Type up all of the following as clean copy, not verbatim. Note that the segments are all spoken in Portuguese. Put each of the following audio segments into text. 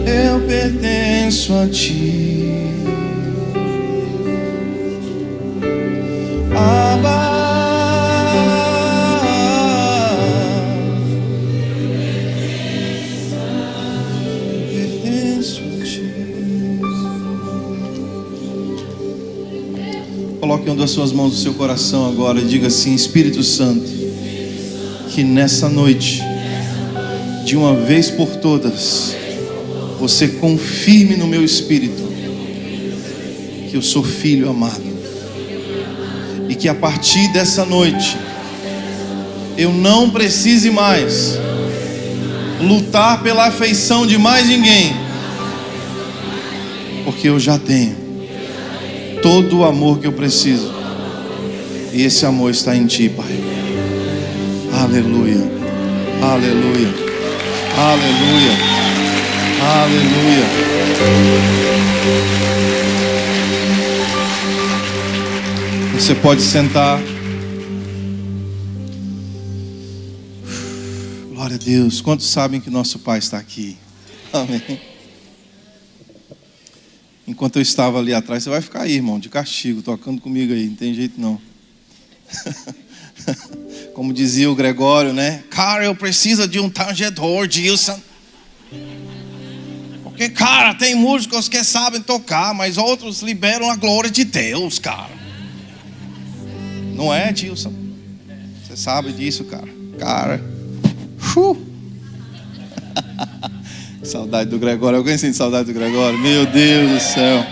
Eu pertenço a ti, Abba. Coloque uma das suas mãos no seu coração agora e diga assim: Espírito Santo, que nessa noite, de uma vez por todas, você confirme no meu espírito que eu sou filho amado, e que a partir dessa noite eu não precise mais lutar pela afeição de mais ninguém, porque eu já tenho todo o amor que eu preciso, e esse amor está em ti, Pai. Aleluia, aleluia, aleluia, aleluia. Você pode sentar. Glória a Deus. Quantos sabem que nosso Pai está aqui? Amém. Enquanto eu estava ali atrás, você vai ficar aí, irmão, de castigo, tocando comigo aí, não tem jeito não. Como dizia o Gregório, né? Cara, eu preciso de um tangedor, Gilson. Porque, cara, tem músicos que sabem tocar, mas outros liberam a glória de Deus, cara. Não é, Gilson? Você sabe disso, cara. Cara. Saudade do Gregório. Alguém sente saudade do Gregório? Meu Deus do céu.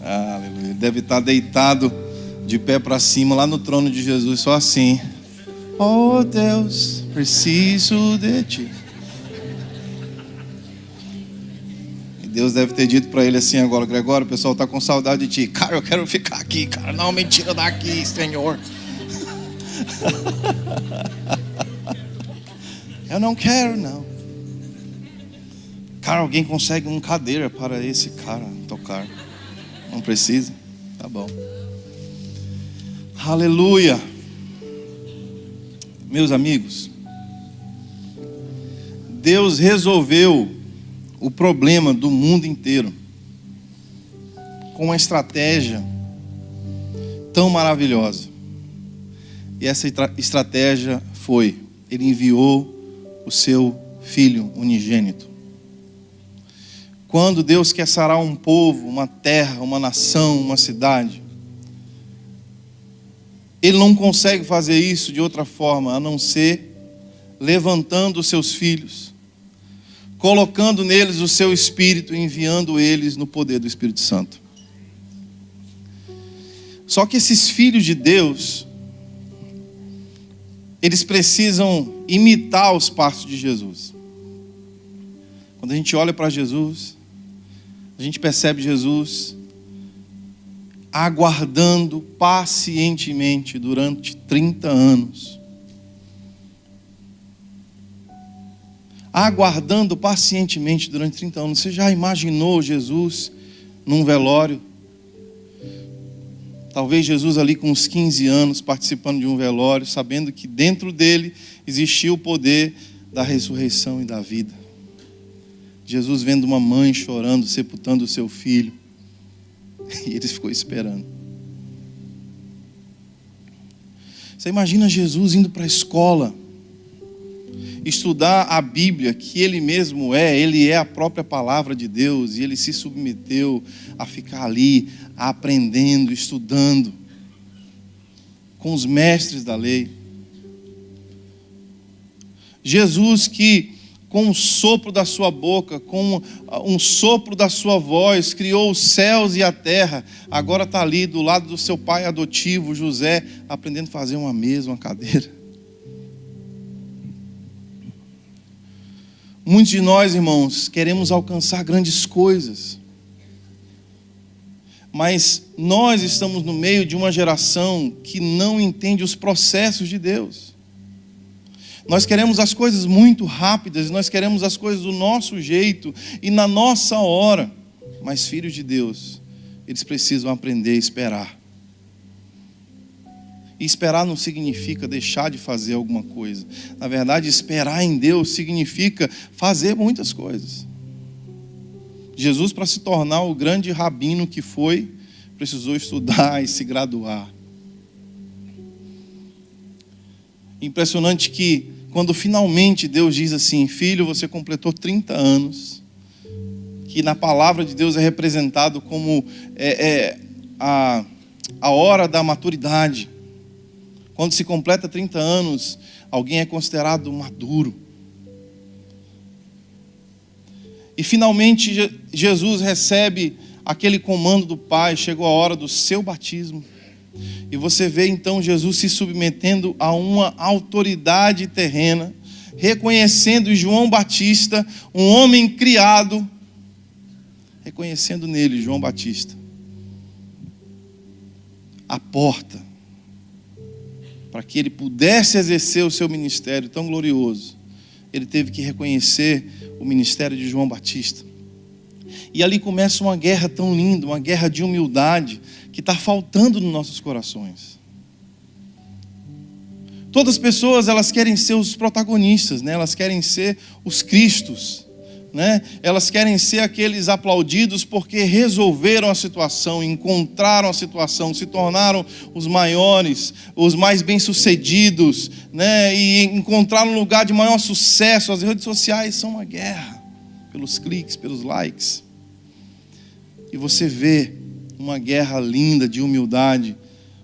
Aleluia. Ele deve estar deitado de pé para cima lá no trono de Jesus, só assim. Oh Deus, preciso de ti. E Deus deve ter dito para ele assim agora: Gregório, o pessoal está com saudade de ti. Cara, eu quero ficar aqui, cara. Não, mentira daqui, Senhor. Eu não quero, não. Cara, alguém consegue uma cadeira para esse cara tocar? Não precisa? Tá bom. Aleluia. Meus amigos, Deus resolveu o problema do mundo inteiro com uma estratégia tão maravilhosa. E essa estratégia foi: Ele enviou o seu Filho unigênito. Quando Deus quer sarar um povo, uma terra, uma nação, uma cidade, Ele não consegue fazer isso de outra forma a não ser levantando os seus filhos, colocando neles o seu Espírito e enviando eles no poder do Espírito Santo. Só que esses filhos de Deus, eles precisam imitar os passos de Jesus. Quando a gente olha para Jesus, a gente percebe Jesus aguardando pacientemente durante 30 anos. Aguardando pacientemente durante 30 anos. Você já imaginou Jesus num velório? Talvez Jesus ali com uns 15 anos participando de um velório, sabendo que dentro dele existia o poder da ressurreição e da vida. Jesus vendo uma mãe chorando, sepultando o seu filho. E ele ficou esperando. Você imagina Jesus indo para a escola, estudar a Bíblia, que ele mesmo ele é a própria palavra de Deus, e ele se submeteu a ficar ali, aprendendo, estudando, com os mestres da lei. Jesus que com um sopro da sua boca, com um sopro da sua voz, criou os céus e a terra. Agora está ali do lado do seu pai adotivo, José, aprendendo a fazer uma mesa, uma cadeira. Muitos de nós, irmãos, queremos alcançar grandes coisas. Mas nós estamos no meio de uma geração que não entende os processos de Deus. Nós queremos as coisas muito rápidas, nós queremos as coisas do nosso jeito e na nossa hora. Mas filhos de Deus, eles precisam aprender a esperar. E esperar não significa deixar de fazer alguma coisa. Na verdade, esperar em Deus significa fazer muitas coisas. Jesus, para se tornar o grande rabino que foi, precisou estudar e se graduar. Impressionante que quando finalmente Deus diz assim: filho, você completou 30 anos, que na palavra de Deus é representado como a hora da maturidade. Quando se completa 30 anos, alguém é considerado maduro. E finalmente Jesus recebe aquele comando do Pai, chegou a hora do seu batismo. E você vê então Jesus se submetendo a uma autoridade terrena, reconhecendo João Batista, um homem criado, reconhecendo nele João Batista a porta para que ele pudesse exercer o seu ministério tão glorioso. Ele teve que reconhecer o ministério de João Batista. E ali começa uma guerra tão linda, uma guerra de humildade, que está faltando nos nossos corações. Todas as pessoas, elas querem ser os protagonistas, né? Elas querem ser os Cristos, né? Elas querem ser aqueles aplaudidos porque resolveram a situação, encontraram a situação, se tornaram os maiores, os mais bem-sucedidos, né? E encontraram um lugar de maior sucesso. As redes sociais são uma guerra pelos cliques, pelos likes. E você vê uma guerra linda de humildade.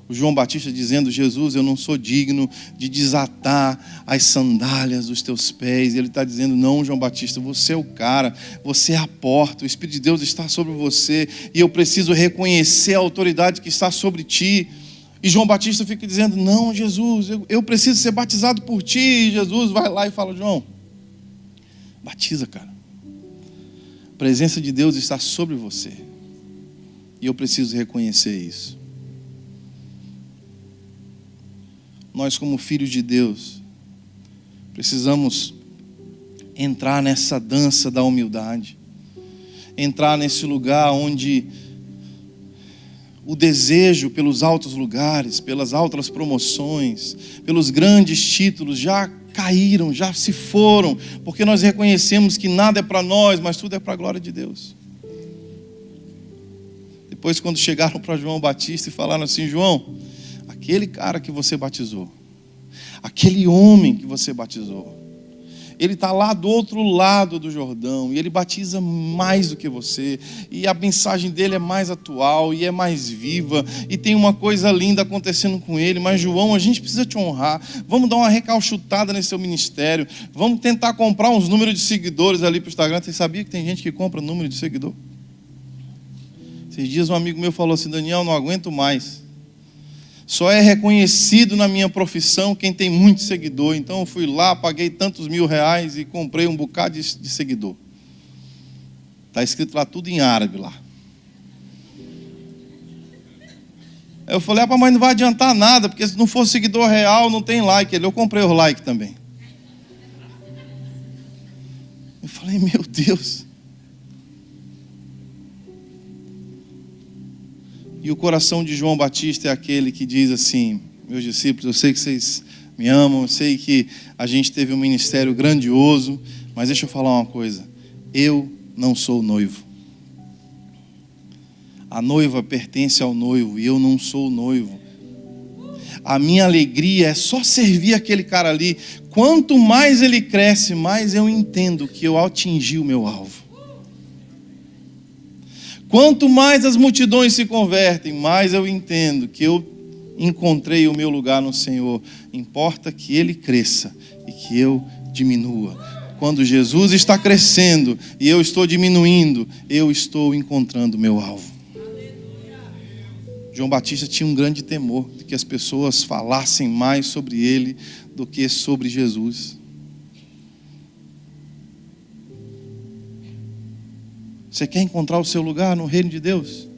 O João Batista dizendo: Jesus, eu não sou digno de desatar as sandálias dos teus pés. E ele está dizendo: não, João Batista, você é o cara, você é a porta, o Espírito de Deus está sobre você, e eu preciso reconhecer a autoridade que está sobre ti. E João Batista fica dizendo: não, Jesus, eu preciso ser batizado por ti. E Jesus vai lá e fala: João, batiza, cara. A presença de Deus está sobre você, e eu preciso reconhecer isso. Nós, como filhos de Deus, precisamos entrar nessa dança da humildade, entrar nesse lugar onde o desejo pelos altos lugares, pelas altas promoções, pelos grandes títulos já caíram, já se foram, porque nós reconhecemos que nada é para nós, mas tudo é para a glória de Deus. Depois, quando chegaram para João Batista e falaram assim: João, aquele cara que você batizou, aquele homem que você batizou, ele está lá do outro lado do Jordão, e ele batiza mais do que você, e a mensagem dele é mais atual, e é mais viva, e tem uma coisa linda acontecendo com ele. Mas João, a gente precisa te honrar, vamos dar uma recalchutada nesse seu ministério, vamos tentar comprar uns números de seguidores ali para o Instagram. Você sabia que tem gente que compra número de seguidor? Esses dias um amigo meu falou assim: Daniel, não aguento mais, só é reconhecido na minha profissão quem tem muito seguidor. Então eu fui lá, paguei tantos R$1.000 e comprei um bocado de seguidor. Está escrito lá tudo em árabe lá. Eu falei: mas não vai adiantar nada, porque se não for seguidor real não tem like. Eu comprei o like também. Eu falei: meu Deus. E o coração de João Batista é aquele que diz assim: meus discípulos, eu sei que vocês me amam, eu sei que a gente teve um ministério grandioso, mas deixa eu falar uma coisa: eu não sou o noivo. A noiva pertence ao noivo e eu não sou o noivo. A minha alegria é só servir aquele cara ali. Quanto mais ele cresce, mais eu entendo que eu atingi o meu alvo. Quanto mais as multidões se convertem, mais eu entendo que eu encontrei o meu lugar no Senhor. Importa que Ele cresça e que eu diminua. Quando Jesus está crescendo e eu estou diminuindo, eu estou encontrando o meu alvo. João Batista tinha um grande temor de que as pessoas falassem mais sobre ele do que sobre Jesus. Você quer encontrar o seu lugar no reino de Deus?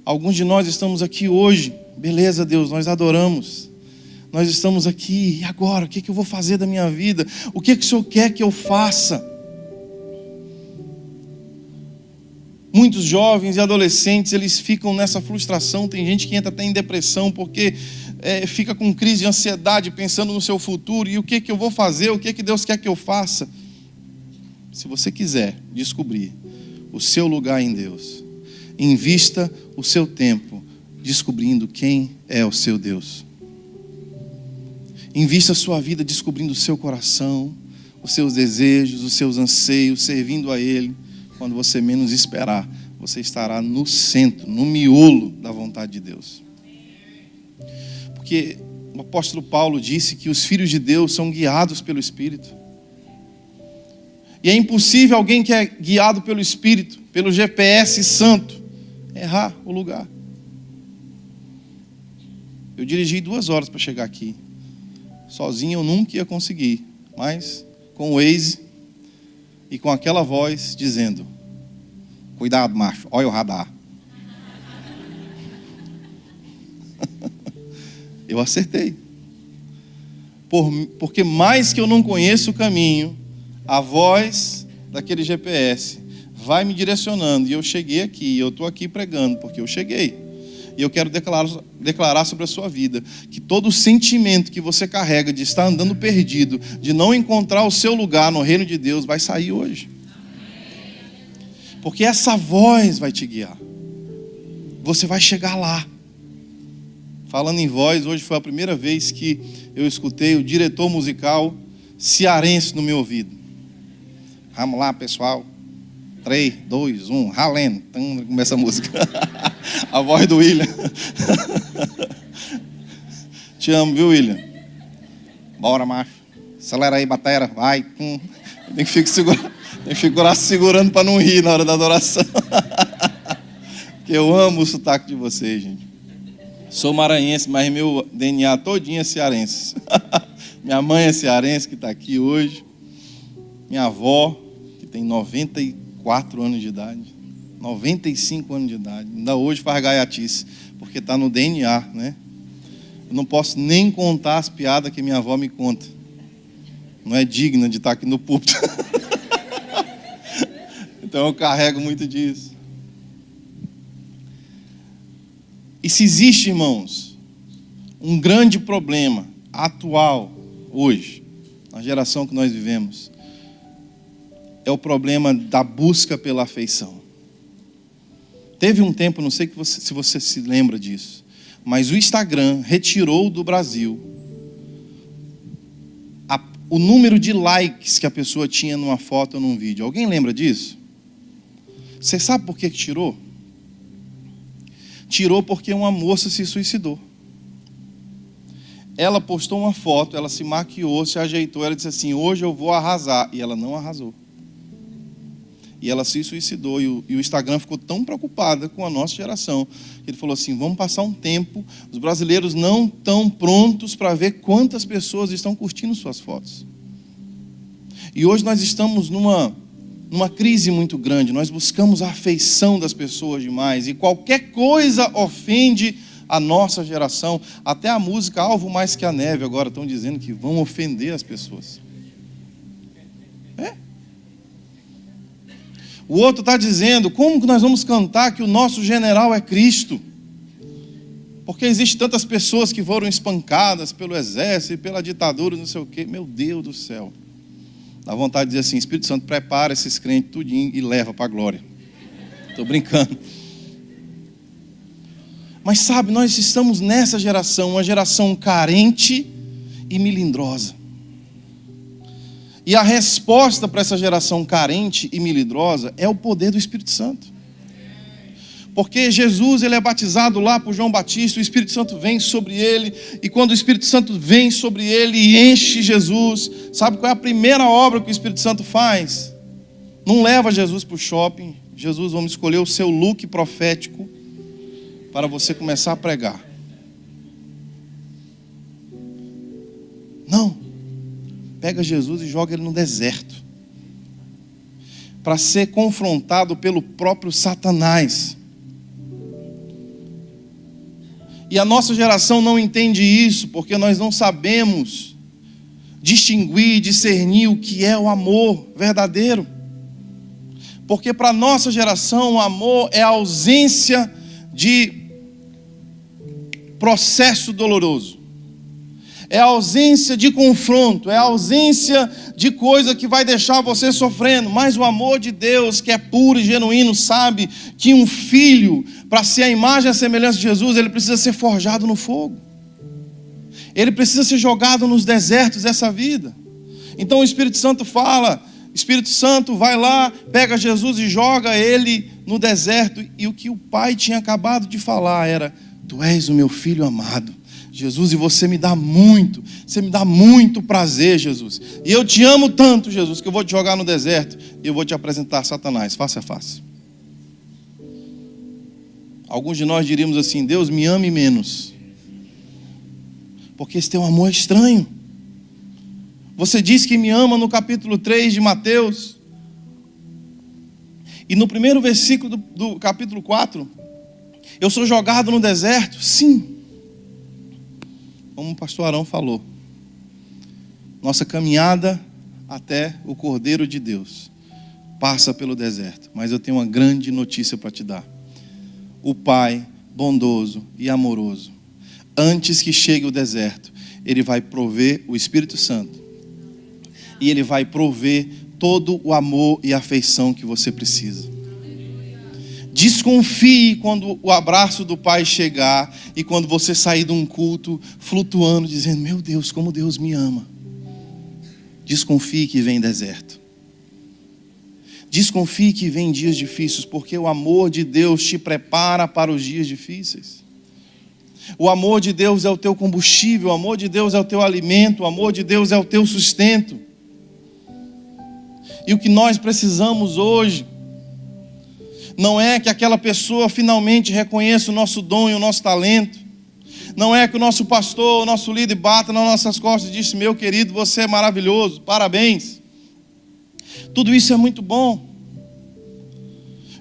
Alguns de nós estamos aqui hoje. Beleza, Deus, nós adoramos. Nós estamos aqui, e agora? O que eu vou fazer da minha vida? O que o Senhor quer que eu faça? Muitos jovens e adolescentes, eles ficam nessa frustração. Tem gente que entra até em depressão porque fica com crise de ansiedade, pensando no seu futuro. E o que eu vou fazer? O que Deus quer que eu faça? Se você quiser descobrir o seu lugar em Deus, invista o seu tempo descobrindo quem é o seu Deus. Invista a sua vida descobrindo o seu coração, os seus desejos, os seus anseios, servindo a Ele. Quando você menos esperar, você estará no centro, no miolo da vontade de Deus. Porque o apóstolo Paulo disse que os filhos de Deus são guiados pelo Espírito. E é impossível alguém que é guiado pelo Espírito, pelo GPS santo, errar o lugar. Eu dirigi 2 horas para chegar aqui. Sozinho eu nunca ia conseguir, mas com o Waze e com aquela voz dizendo: cuidado, macho, olha o radar. Eu acertei. Porque mais que eu não conheço o caminho, a voz daquele GPS vai me direcionando. E eu cheguei aqui, eu estou aqui pregando, porque eu cheguei. E eu quero declarar sobre a sua vida que todo sentimento que você carrega de estar andando perdido, de não encontrar o seu lugar no reino de Deus, vai sair hoje. Porque essa voz vai te guiar. Você vai chegar lá. Falando em voz, hoje foi a primeira vez que eu escutei o diretor musical cearense no meu ouvido. Vamos lá, pessoal. 3, 2, 1, ralendo. Começa a música. A voz do William. Te amo, viu, William? Bora, macho. Acelera aí, batera. Vai. Tem que ficar segurando para não rir na hora da adoração. Porque eu amo o sotaque de vocês, gente. Sou maranhense, mas meu DNA todinho é cearense. Minha mãe é cearense, que está aqui hoje. Minha avó, que tem 94 anos de idade. 95 anos de idade. Ainda hoje faz gaiatice, porque está no DNA, né? Eu não posso nem contar as piadas que minha avó me conta. Não é digna de estar aqui no púlpito. Então eu carrego muito disso. E se existe, irmãos, um grande problema atual, hoje, na geração que nós vivemos, é o problema da busca pela afeição. Teve um tempo, não sei se você se lembra disso, mas o Instagram retirou do Brasil o número de likes que a pessoa tinha numa foto ou num vídeo. Alguém lembra disso? Você sabe por que tirou? Tirou porque uma moça se suicidou. Ela postou uma foto, ela se maquiou, se ajeitou, ela disse assim: hoje eu vou arrasar. E ela não arrasou. E ela se suicidou. E o Instagram ficou tão preocupado com a nossa geração, que ele falou assim: vamos passar um tempo, os brasileiros não estão prontos para ver quantas pessoas estão curtindo suas fotos. E hoje nós estamos numa crise muito grande. Nós buscamos a afeição das pessoas demais, e qualquer coisa ofende a nossa geração. Até a música Alvo Mais Que a Neve agora estão dizendo que vão ofender as pessoas. O outro está dizendo: como que nós vamos cantar que o nosso general é Cristo? Porque existem tantas pessoas que foram espancadas pelo exército, pela ditadura, não sei o quê. Meu Deus do céu. Dá vontade de dizer assim: Espírito Santo, prepara esses crentes tudinho e leva para a glória. Estou brincando. Mas sabe, nós estamos nessa geração, uma geração carente e melindrosa. E a resposta para essa geração carente e melindrosa é o poder do Espírito Santo. Porque Jesus, ele é batizado lá por João Batista, o Espírito Santo vem sobre ele, e quando o Espírito Santo vem sobre ele e enche Jesus, sabe qual é a primeira obra que o Espírito Santo faz? Não leva Jesus para o shopping. Jesus, vamos escolher o seu look profético para você começar a pregar. Não. Pega Jesus e joga ele no deserto, para ser confrontado pelo próprio Satanás. E a nossa geração não entende isso, porque nós não sabemos distinguir, discernir o que é o amor verdadeiro. Porque para a nossa geração o amor é a ausência de processo doloroso. É a ausência de confronto, é a ausência de coisa que vai deixar você sofrendo. Mas o amor de Deus, que é puro e genuíno, sabe que um filho, para ser a imagem e a semelhança de Jesus, ele precisa ser forjado no fogo. Ele precisa ser jogado nos desertos dessa vida. Então o Espírito Santo fala, Espírito Santo vai lá, pega Jesus e joga ele no deserto. E o que o Pai tinha acabado de falar era: tu és o meu filho amado, Jesus, e você me dá muito prazer, Jesus. E eu te amo tanto, Jesus, que eu vou te jogar no deserto e eu vou te apresentar Satanás, face a face. Alguns de nós diríamos assim: Deus, me ame menos, porque esse teu amor é estranho. Você diz que me ama no capítulo 3 de Mateus, e no primeiro versículo do capítulo 4, eu sou jogado no deserto. Sim, como o pastor Arão falou, nossa caminhada até o Cordeiro de Deus passa pelo deserto. Mas eu tenho uma grande notícia para te dar. O Pai bondoso e amoroso, antes que chegue o deserto, Ele vai prover o Espírito Santo. E Ele vai prover todo o amor e afeição que você precisa. Desconfie quando o abraço do Pai chegar e quando você sair de um culto flutuando, dizendo: meu Deus, como Deus me ama. Desconfie que vem deserto. Desconfie que vem dias difíceis, porque o amor de Deus te prepara para os dias difíceis. O amor de Deus é o teu combustível, o amor de Deus é o teu alimento, o amor de Deus é o teu sustento. E o que nós precisamos hoje não é que aquela pessoa finalmente reconheça o nosso dom e o nosso talento. Não é que o nosso pastor, o nosso líder bata nas nossas costas e diz: meu querido, você é maravilhoso, parabéns. Tudo isso é muito bom.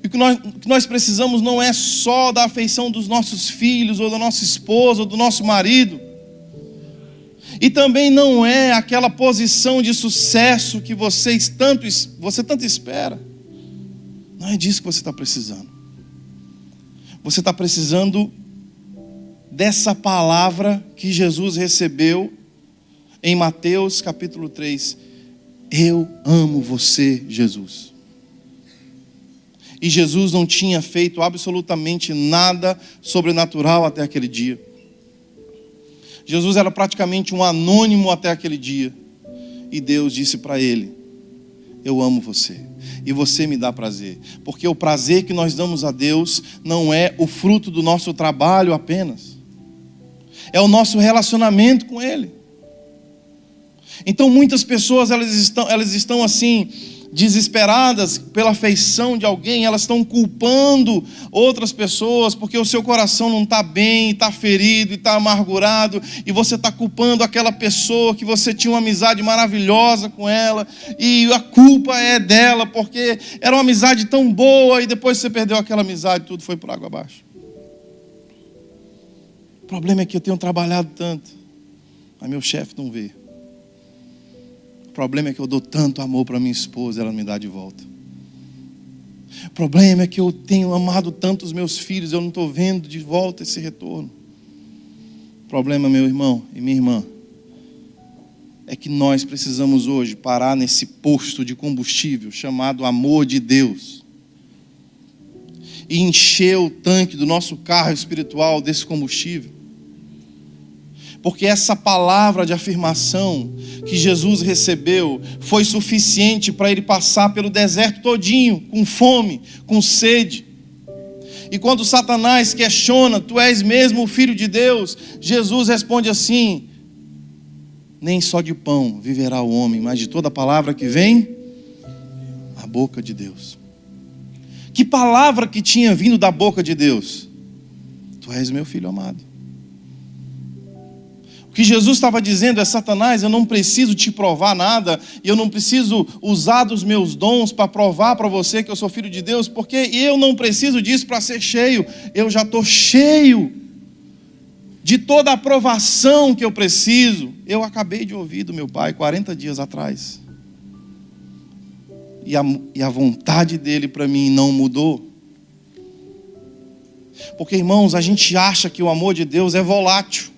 E o que nós precisamos não é só da afeição dos nossos filhos, ou da nossa esposa, ou do nosso marido. E também não é aquela posição de sucesso que você tanto espera. Não é disso que você está precisando. Você está precisando dessa palavra que Jesus recebeu em Mateus capítulo 3. Eu amo você, Jesus. E Jesus não tinha feito absolutamente nada sobrenatural até aquele dia. Jesus era praticamente um anônimo até aquele dia. E Deus disse para ele: eu amo você. E você me dá prazer. Porque o prazer que nós damos a Deus não é o fruto do nosso trabalho apenas. É o nosso relacionamento com Ele. Então muitas pessoas elas estão assim, desesperadas pela afeição de alguém. Elas estão culpando outras pessoas porque o seu coração não está bem, está ferido e está amargurado, e você está culpando aquela pessoa que você tinha uma amizade maravilhosa com ela, e a culpa é dela porque era uma amizade tão boa e depois você perdeu aquela amizade, tudo foi por água abaixo. O problema é que eu tenho trabalhado tanto, mas meu chefe não vê. O problema é que eu dou tanto amor para minha esposa, ela me dá de volta. O problema é que eu tenho amado tanto os meus filhos, eu não estou vendo de volta esse retorno. O problema, meu irmão e minha irmã, é que nós precisamos hoje parar nesse posto de combustível chamado amor de Deus e encher o tanque do nosso carro espiritual desse combustível. Porque essa palavra de afirmação que Jesus recebeu foi suficiente para ele passar pelo deserto todinho, com fome, com sede. E quando Satanás questiona: tu és mesmo o Filho de Deus? Jesus responde assim: nem só de pão viverá o homem, mas de toda a palavra que vem da boca de Deus. Que palavra que tinha vindo da boca de Deus? Tu és meu filho amado. O que Jesus estava dizendo é: Satanás, eu não preciso te provar nada, e eu não preciso usar dos meus dons para provar para você que eu sou filho de Deus, porque eu não preciso disso para ser cheio. Eu já estou cheio de toda a aprovação que eu preciso. Eu acabei de ouvir do meu pai 40 dias atrás. e a vontade dele para mim não mudou. Porque, irmãos, a gente acha que o amor de Deus é volátil.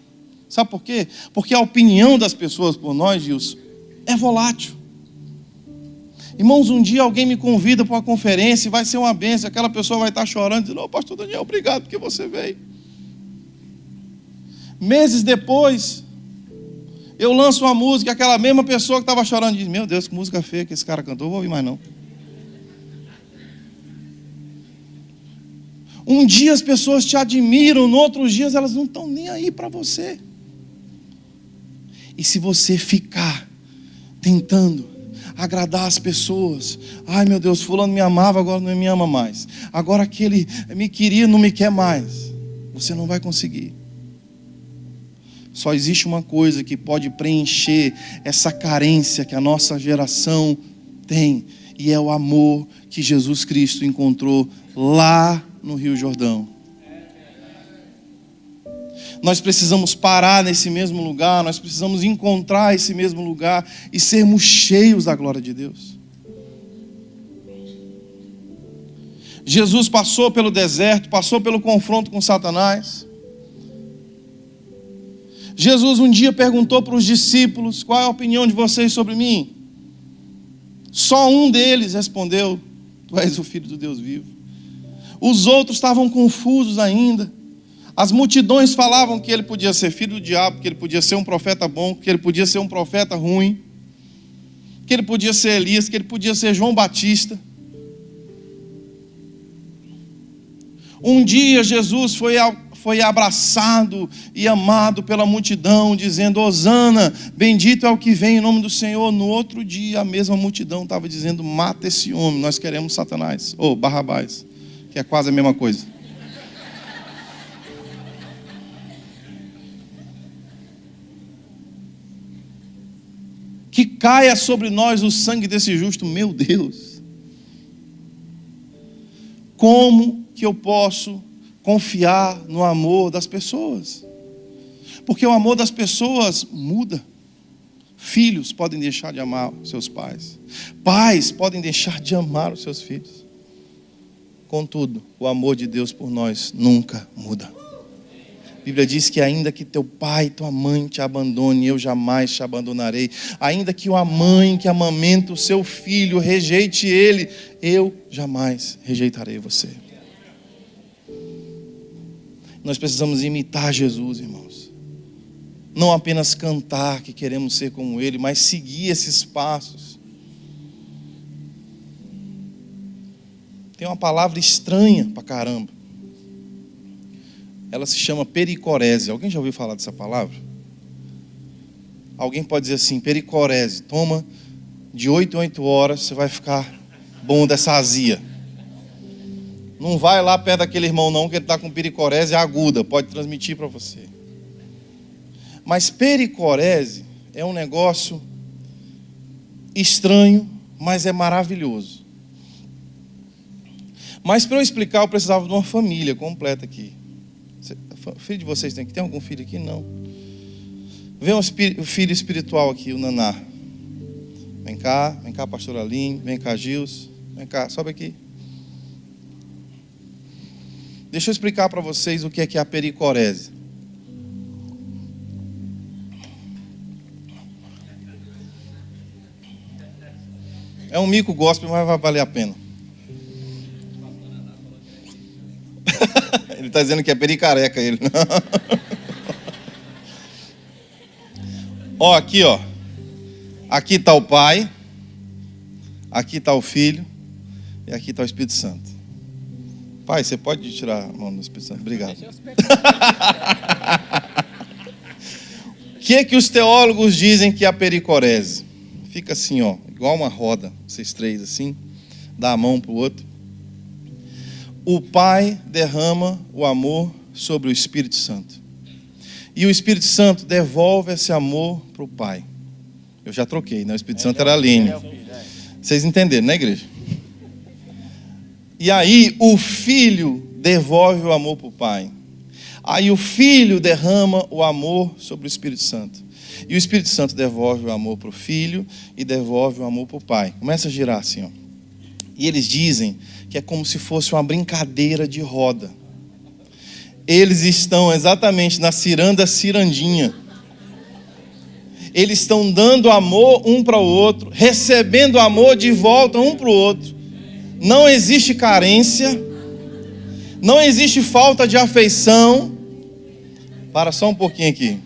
Sabe por quê? Porque a opinião das pessoas por nós, Gilson, é volátil. Irmãos, um dia alguém me convida para uma conferência e vai ser uma bênção. Aquela pessoa vai estar chorando, dizendo: pastor Daniel, obrigado porque você veio. Meses depois, eu lanço uma música, aquela mesma pessoa que estava chorando diz: meu Deus, que música feia que esse cara cantou, vou ouvir mais não. Um dia as pessoas te admiram, no outros dias elas não estão nem aí para você. E se você ficar tentando agradar as pessoas, ai meu Deus, fulano me amava, agora não me ama mais, agora aquele me queria, não me quer mais, você não vai conseguir. Só existe uma coisa que pode preencher essa carência que a nossa geração tem, e é o amor que Jesus Cristo encontrou lá no Rio Jordão. Nós precisamos parar nesse mesmo lugar, nós precisamos encontrar esse mesmo lugar e sermos cheios da glória de Deus. Jesus passou pelo deserto, passou pelo confronto com Satanás. Jesus um dia perguntou para os discípulos: qual é a opinião de vocês sobre mim? Só um deles respondeu: tu és o Filho do Deus vivo. Os outros estavam confusos ainda. As multidões falavam que ele podia ser filho do diabo, que ele podia ser um profeta bom, que ele podia ser um profeta ruim, que ele podia ser Elias, que ele podia ser João Batista. Um dia Jesus foi abraçado e amado pela multidão, dizendo: Hosana, bendito é o que vem em nome do Senhor. No outro dia a mesma multidão estava dizendo: mata esse homem, nós queremos Satanás, ou Barrabás, que é quase a mesma coisa. Que caia sobre nós o sangue desse justo. Meu Deus, como que eu posso confiar no amor das pessoas? Porque o amor das pessoas muda. Filhos podem deixar de amar os seus pais, pais podem deixar de amar os seus filhos. Contudo, o amor de Deus por nós nunca muda. A Bíblia diz que ainda que teu pai e tua mãe te abandone, eu jamais te abandonarei. Ainda que a mãe que amamenta o seu filho rejeite ele, eu jamais rejeitarei você. Nós precisamos imitar Jesus, irmãos. Não apenas cantar que queremos ser como ele, mas seguir esses passos. Tem uma palavra estranha pra caramba. Ela se chama pericorese. Alguém já ouviu falar dessa palavra? Alguém pode dizer assim: pericorese, toma de 8 em 8 horas, você vai ficar bom dessa azia. Não vai lá perto daquele irmão não, que ele está com pericorese aguda, pode transmitir para você. Mas pericorese é um negócio estranho, mas é maravilhoso. Mas para eu explicar, eu precisava de uma família completa aqui. Filho de vocês tem algum filho aqui? Não. Vem o filho espiritual aqui, o Naná. Vem cá, pastor Aline, vem cá, Gils. Vem cá, sobe aqui. Deixa eu explicar para vocês o que é a pericorese. É um mico gospel, mas vai valer a pena. Ele está dizendo que é pericareca ele. Ó, aqui, ó. Aqui está o Pai, aqui está o Filho e aqui está o Espírito Santo. Pai, você pode tirar a mão do Espírito Santo? Obrigado. O que os teólogos dizem que é a pericorese? Fica assim, ó, igual uma roda, vocês três assim, dá a mão para o outro. O Pai derrama o amor sobre o Espírito Santo. E o Espírito Santo devolve esse amor para o Pai. Eu já troquei, né? O Espírito Santo era a Aline. Vocês entenderam, né, igreja? E aí o Filho devolve o amor para o Pai. Aí o Filho derrama o amor sobre o Espírito Santo. E o Espírito Santo devolve o amor para o Filho e devolve o amor para o Pai. Começa a girar assim, ó. E eles dizem que é como se fosse uma brincadeira de roda. Eles estão exatamente na cirandinha. Eles estão dando amor um para o outro, recebendo amor de volta um para o outro. Não existe carência, não existe falta de afeição. Para só um pouquinho aqui.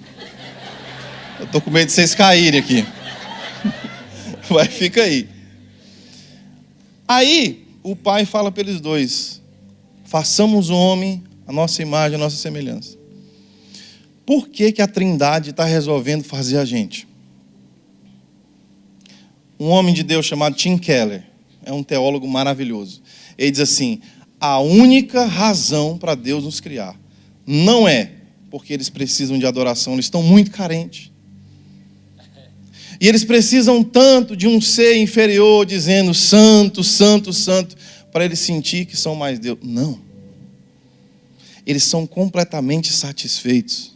Eu estou com medo de vocês caírem aqui. Vai, fica aí. Aí, o pai fala para eles dois: façamos o homem a nossa imagem, a nossa semelhança. Por que que a Trindade está resolvendo fazer a gente? Um homem de Deus chamado Tim Keller, é um teólogo maravilhoso. Ele diz assim: a única razão para Deus nos criar não é porque eles precisam de adoração, eles estão muito carentes. E eles precisam tanto de um ser inferior dizendo santo, santo, santo, para eles sentir que são mais Deus. Não. Eles são completamente satisfeitos.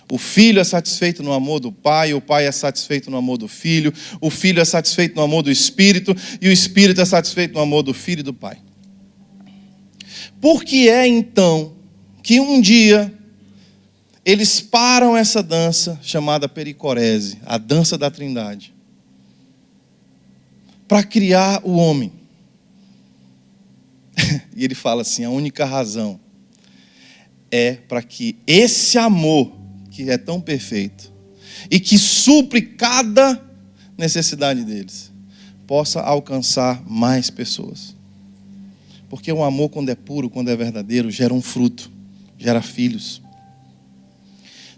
O filho é satisfeito no amor do pai, o pai é satisfeito no amor do filho, o filho é satisfeito no amor do espírito, e o espírito é satisfeito no amor do filho e do pai. Por que é então que um dia eles param essa dança chamada pericorese, a dança da Trindade, para criar o homem? E ele fala assim: a única razão é para que esse amor, que é tão perfeito e que supre cada necessidade deles, possa alcançar mais pessoas. Porque o amor, quando é puro, quando é verdadeiro, gera um fruto, gera filhos.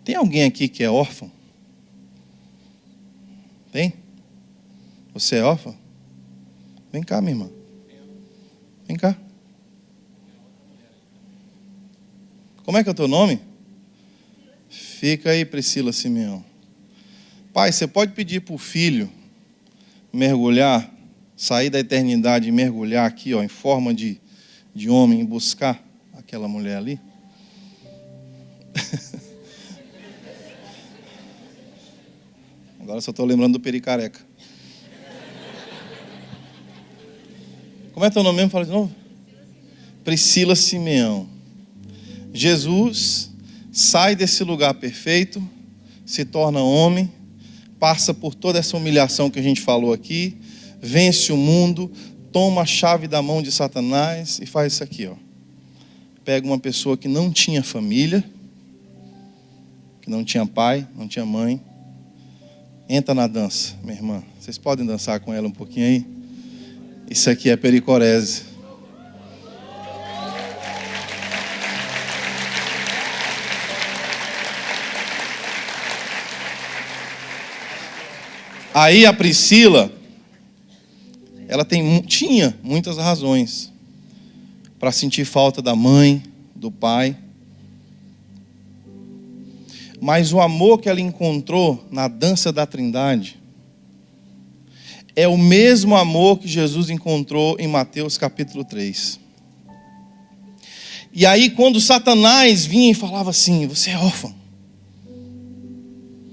Tem alguém aqui que é órfão? Tem? Você é órfã? Vem cá, minha irmã. Vem cá. Como é que é o teu nome? Fica aí, Priscila Simeão. Pai, você pode pedir para o filho mergulhar, sair da eternidade e mergulhar aqui, ó, em forma de homem, e buscar aquela mulher ali? Agora só estou lembrando do pericareca. Como é teu nome mesmo? Fala de novo. Priscila Simeão. Jesus sai desse lugar perfeito, se torna homem, passa por toda essa humilhação que a gente falou aqui, vence o mundo, toma a chave da mão de Satanás e faz isso aqui, ó. Pega uma pessoa que não tinha família, que não tinha pai, não tinha mãe, entra na dança, minha irmã. Vocês podem dançar com ela um pouquinho aí? Isso aqui é pericorese. Aí a Priscila, ela tinha muitas razões para sentir falta da mãe, do pai. Mas o amor que ela encontrou na dança da Trindade é o mesmo amor que Jesus encontrou em Mateus capítulo 3. E aí quando Satanás vinha e falava assim: você é órfão,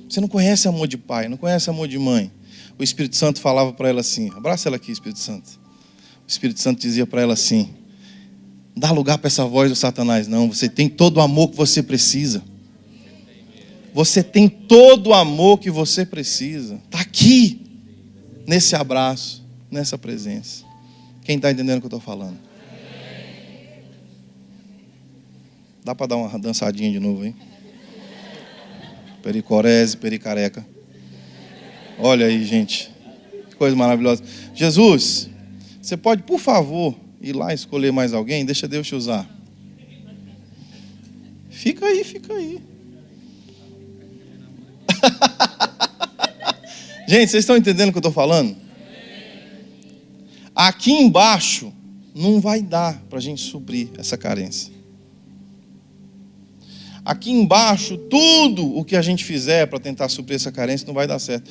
você não conhece amor de pai, não conhece amor de mãe. O Espírito Santo falava para ela assim: abraça ela aqui, Espírito Santo. O Espírito Santo dizia para ela assim: não dá lugar para essa voz do Satanás não, você tem todo o amor que você precisa. Você tem todo o amor que você precisa. Está aqui, nesse abraço, nessa presença. Quem está entendendo o que eu estou falando? Dá para dar uma dançadinha de novo, hein? Pericorese, pericareca. Olha aí, gente. Que coisa maravilhosa. Jesus, você pode, por favor, ir lá escolher mais alguém? Deixa Deus te usar. Fica aí, fica aí. Gente, vocês estão entendendo o que eu estou falando? Aqui embaixo não vai dar para a gente suprir essa carência. Aqui embaixo, tudo o que a gente fizer para tentar suprir essa carência não vai dar certo.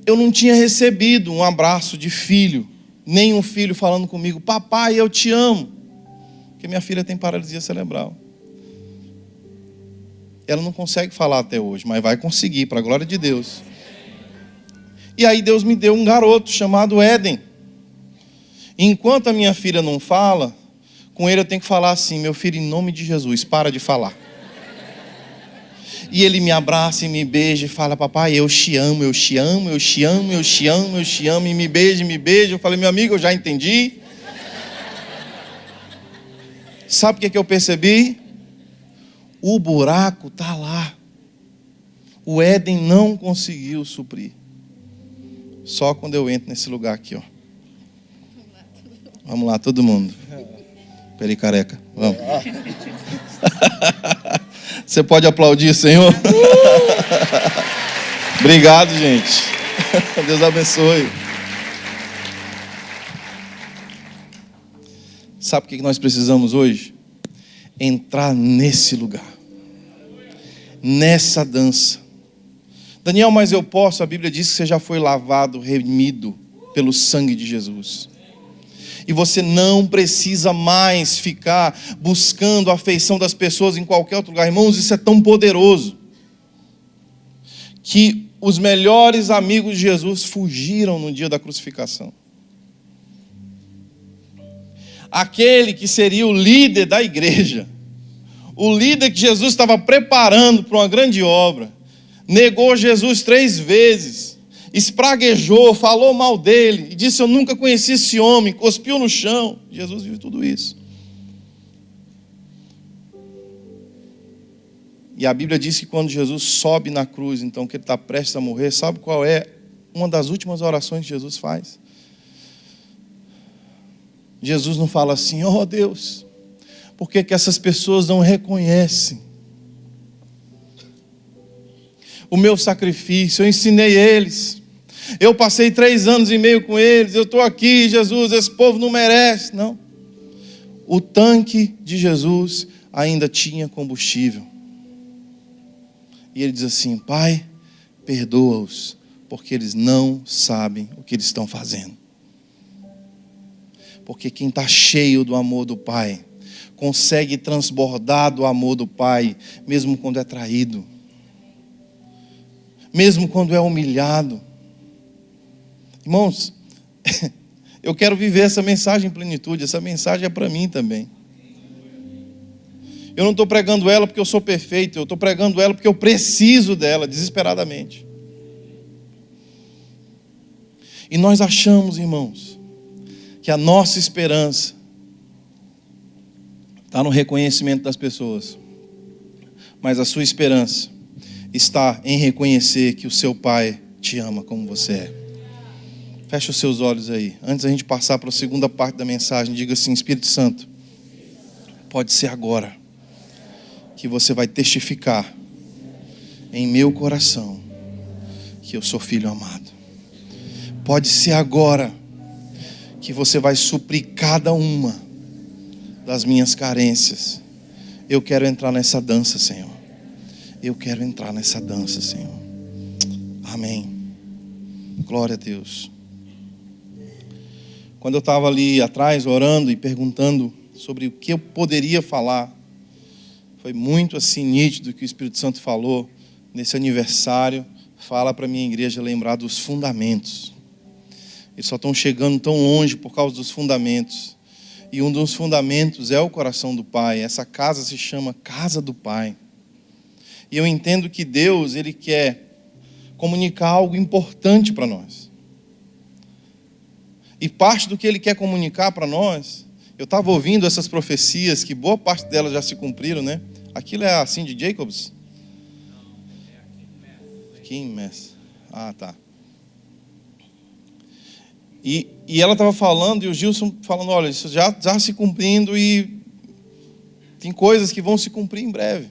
Eu não tinha recebido um abraço de filho, nem um filho falando comigo: papai, eu te amo. Porque minha filha tem paralisia cerebral. Ela não consegue falar até hoje, mas vai conseguir, para a glória de Deus. E aí Deus me deu um garoto chamado Éden. Enquanto a minha filha não fala, com ele eu tenho que falar assim: meu filho, em nome de Jesus, para de falar. E ele me abraça e me beija e fala: papai, eu te amo, eu te amo, eu te amo, eu te amo, eu te amo. E me beija, me beija. Eu falei: meu amigo, eu já entendi. Sabe o que eu percebi? O buraco está lá. O Éden não conseguiu suprir. Só quando eu entro nesse lugar aqui, ó. Vamos lá, todo mundo. Pericareca, vamos. Você pode aplaudir, Senhor? Obrigado, gente. Deus abençoe. Sabe o que nós precisamos hoje? Entrar nesse lugar, nessa dança. Daniel, mas eu posso? A Bíblia diz que você já foi lavado, remido pelo sangue de Jesus. E você não precisa mais ficar buscando a afeição das pessoas em qualquer outro lugar. Irmãos, isso é tão poderoso que os melhores amigos de Jesus fugiram no dia da crucificação. Aquele que seria o líder da igreja, o líder que Jesus estava preparando para uma grande obra, negou Jesus 3 vezes, espraguejou, falou mal dele, e disse: eu nunca conheci esse homem, cuspiu no chão. Jesus viu tudo isso. E a Bíblia diz que quando Jesus sobe na cruz, então que ele está prestes a morrer, sabe qual é uma das últimas orações que Jesus faz? Jesus não fala assim: oh Deus, por que essas pessoas não reconhecem o meu sacrifício? Eu ensinei eles, eu passei 3 anos e meio com eles, eu estou aqui, Jesus, esse povo não merece. Não, o tanque de Jesus ainda tinha combustível. E ele diz assim: Pai, perdoa-os, porque eles não sabem o que eles estão fazendo. Porque quem está cheio do amor do Pai consegue transbordar do amor do Pai, mesmo quando é traído, mesmo quando é humilhado. Irmãos, eu quero viver essa mensagem em plenitude. Essa mensagem é para mim também. Eu não estou pregando ela porque eu sou perfeito, eu estou pregando ela porque eu preciso dela desesperadamente. E nós achamos, irmãos, que a nossa esperança está no reconhecimento das pessoas, mas a sua esperança está em reconhecer que o seu Pai te ama como você é. Feche os seus olhos aí. Antes da gente passar para a segunda parte da mensagem, diga assim: Espírito Santo, pode ser agora que você vai testificar em meu coração que eu sou filho amado. Pode ser agora que você vai suprir cada uma das minhas carências. Eu quero entrar nessa dança, Senhor. Eu quero entrar nessa dança, Senhor. Amém. Glória a Deus. Quando eu estava ali atrás orando e perguntando sobre o que eu poderia falar, foi muito assim nítido que o Espírito Santo falou nesse aniversário. Fala para a minha igreja lembrar dos fundamentos. Eles só estão chegando tão longe por causa dos fundamentos. E um dos fundamentos é o coração do Pai. Essa casa se chama Casa do Pai. E eu entendo que Deus, Ele quer comunicar algo importante para nós. E parte do que Ele quer comunicar para nós, eu estava ouvindo essas profecias, que boa parte delas já se cumpriram, né? Aquilo é a Cindy Jacobs? Kim Mess. Ah, tá. E ela estava falando, e o Gilson falando: olha, isso já se cumprindo, e tem coisas que vão se cumprir em breve.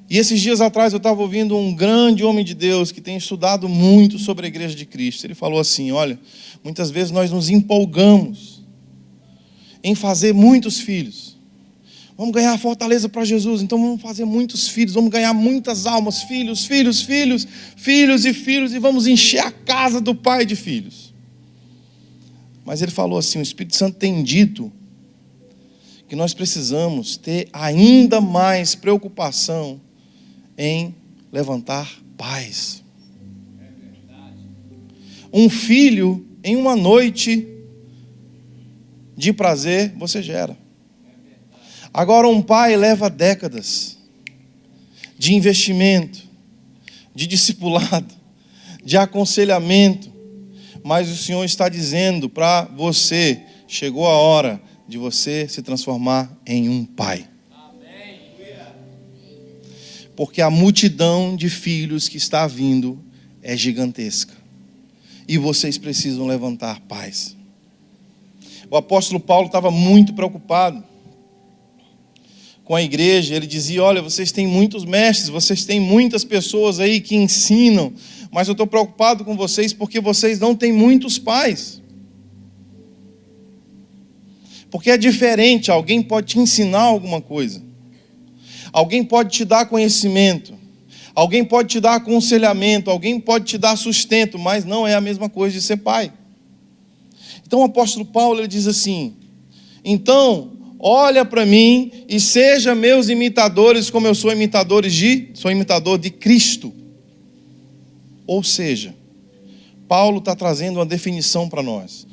E esses dias atrás eu estava ouvindo um grande homem de Deus que tem estudado muito sobre a igreja de Cristo. Ele falou assim: olha, muitas vezes nós nos empolgamos em fazer muitos filhos. Vamos ganhar a fortaleza para Jesus, então vamos fazer muitos filhos, vamos ganhar muitas almas, filhos, filhos, filhos, filhos e filhos, e vamos encher a casa do Pai de filhos. Mas ele falou assim: o Espírito Santo tem dito que nós precisamos ter ainda mais preocupação em levantar pais. Um filho, em uma noite, de prazer você gera. Agora, um pai leva décadas de investimento, de discipulado, de aconselhamento, mas o Senhor está dizendo para você, chegou a hora de você se transformar em um pai. Porque a multidão de filhos que está vindo é gigantesca. E vocês precisam levantar pais. O apóstolo Paulo estava muito preocupado com a igreja. Ele dizia, olha, vocês têm muitos mestres, vocês têm muitas pessoas aí que ensinam, mas eu estou preocupado com vocês porque vocês não têm muitos pais. Porque é diferente, alguém pode te ensinar alguma coisa, alguém pode te dar conhecimento, alguém pode te dar aconselhamento, alguém pode te dar sustento, mas não é a mesma coisa de ser pai. Então o apóstolo Paulo ele diz assim, então olha para mim e seja meus imitadores como eu sou imitador de Cristo. Ou seja, Paulo está trazendo uma definição para nós.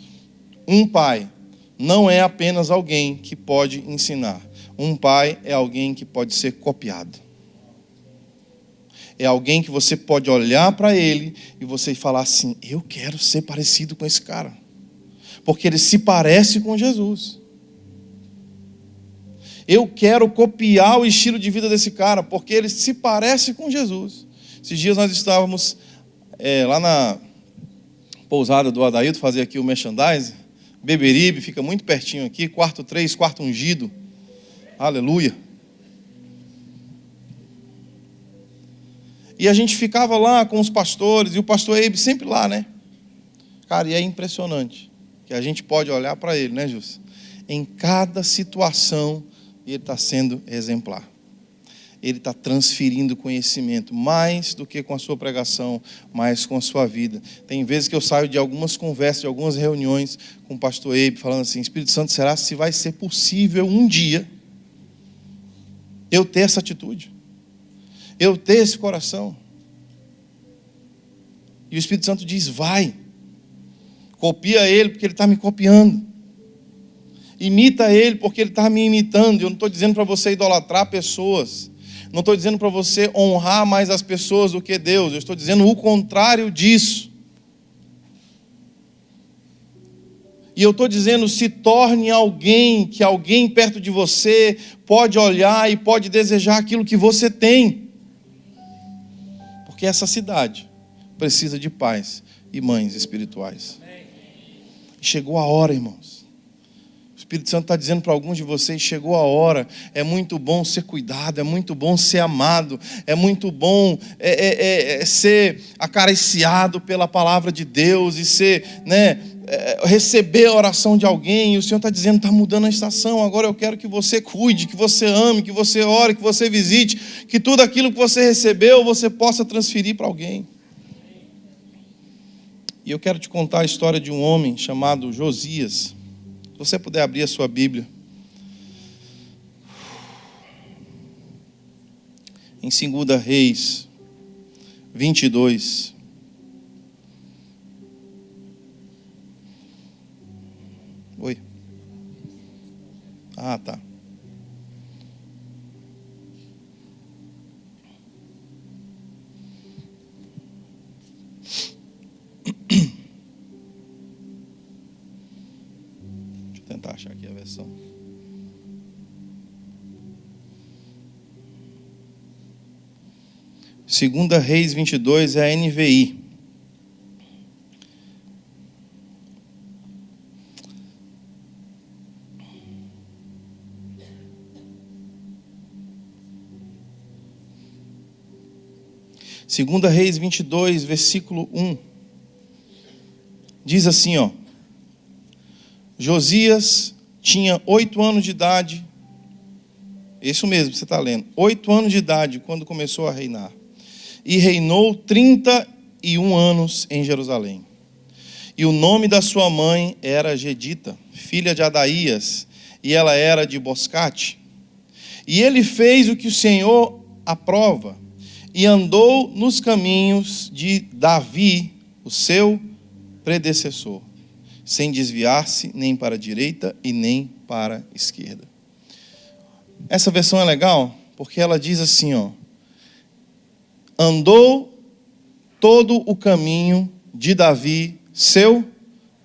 Um pai não é apenas alguém que pode ensinar. Um pai é alguém que pode ser copiado. É alguém que você pode olhar para ele e você falar assim, eu quero ser parecido com esse cara. Porque ele se parece com Jesus. Eu quero copiar o estilo de vida desse cara, porque ele se parece com Jesus. Esses dias nós estávamos lá na pousada do Adailto, fazer aqui o merchandising. Beberibe, fica muito pertinho aqui, quarto 3, quarto ungido. Aleluia. E a gente ficava lá com os pastores, e o pastor Eibe sempre lá, né? Cara, e é impressionante, que a gente pode olhar para ele, né, Jus? Em cada situação, ele está sendo exemplar. Ele está transferindo conhecimento, mais do que com a sua pregação, mais com a sua vida. Tem vezes que eu saio de algumas conversas, de algumas reuniões com o pastor Eibe, falando assim, Espírito Santo, será se vai ser possível um dia eu ter essa atitude? Eu ter esse coração? E o Espírito Santo diz, vai. Copia ele, porque ele está me copiando. Imita ele, porque ele está me imitando. Eu não estou dizendo para você idolatrar pessoas. Não estou dizendo para você honrar mais as pessoas do que Deus. Eu estou dizendo o contrário disso. E eu estou dizendo, se torne alguém, que alguém perto de você pode olhar e pode desejar aquilo que você tem. Porque essa cidade precisa de pais e mães espirituais. Chegou a hora, irmãos. O Espírito Santo está dizendo para alguns de vocês, chegou a hora, é muito bom ser cuidado, é muito bom ser amado, é muito bom ser acariciado pela palavra de Deus e ser, receber a oração de alguém. E o Senhor está dizendo, está mudando a estação, agora eu quero que você cuide, que você ame, que você ore, que você visite, que tudo aquilo que você recebeu, você possa transferir para alguém. E eu quero te contar a história de um homem chamado Josias. Se você puder abrir a sua Bíblia. Em 2 Reis 22. Oi. Ah, tá. Tentar achar aqui a versão. Segunda Reis 22 é a NVI. Segunda Reis 22, versículo 1. Diz assim, ó. Josias tinha 8 anos de idade, isso mesmo que você está lendo, 8 anos de idade quando começou a reinar, e reinou 31 anos em Jerusalém. E o nome da sua mãe era Gedita, filha de Adaías, e ela era de Boscate. E ele fez o que o Senhor aprova, e andou nos caminhos de Davi, o seu predecessor, sem desviar-se nem para a direita e nem para a esquerda. Essa versão é legal porque ela diz assim, andou todo o caminho de Davi, seu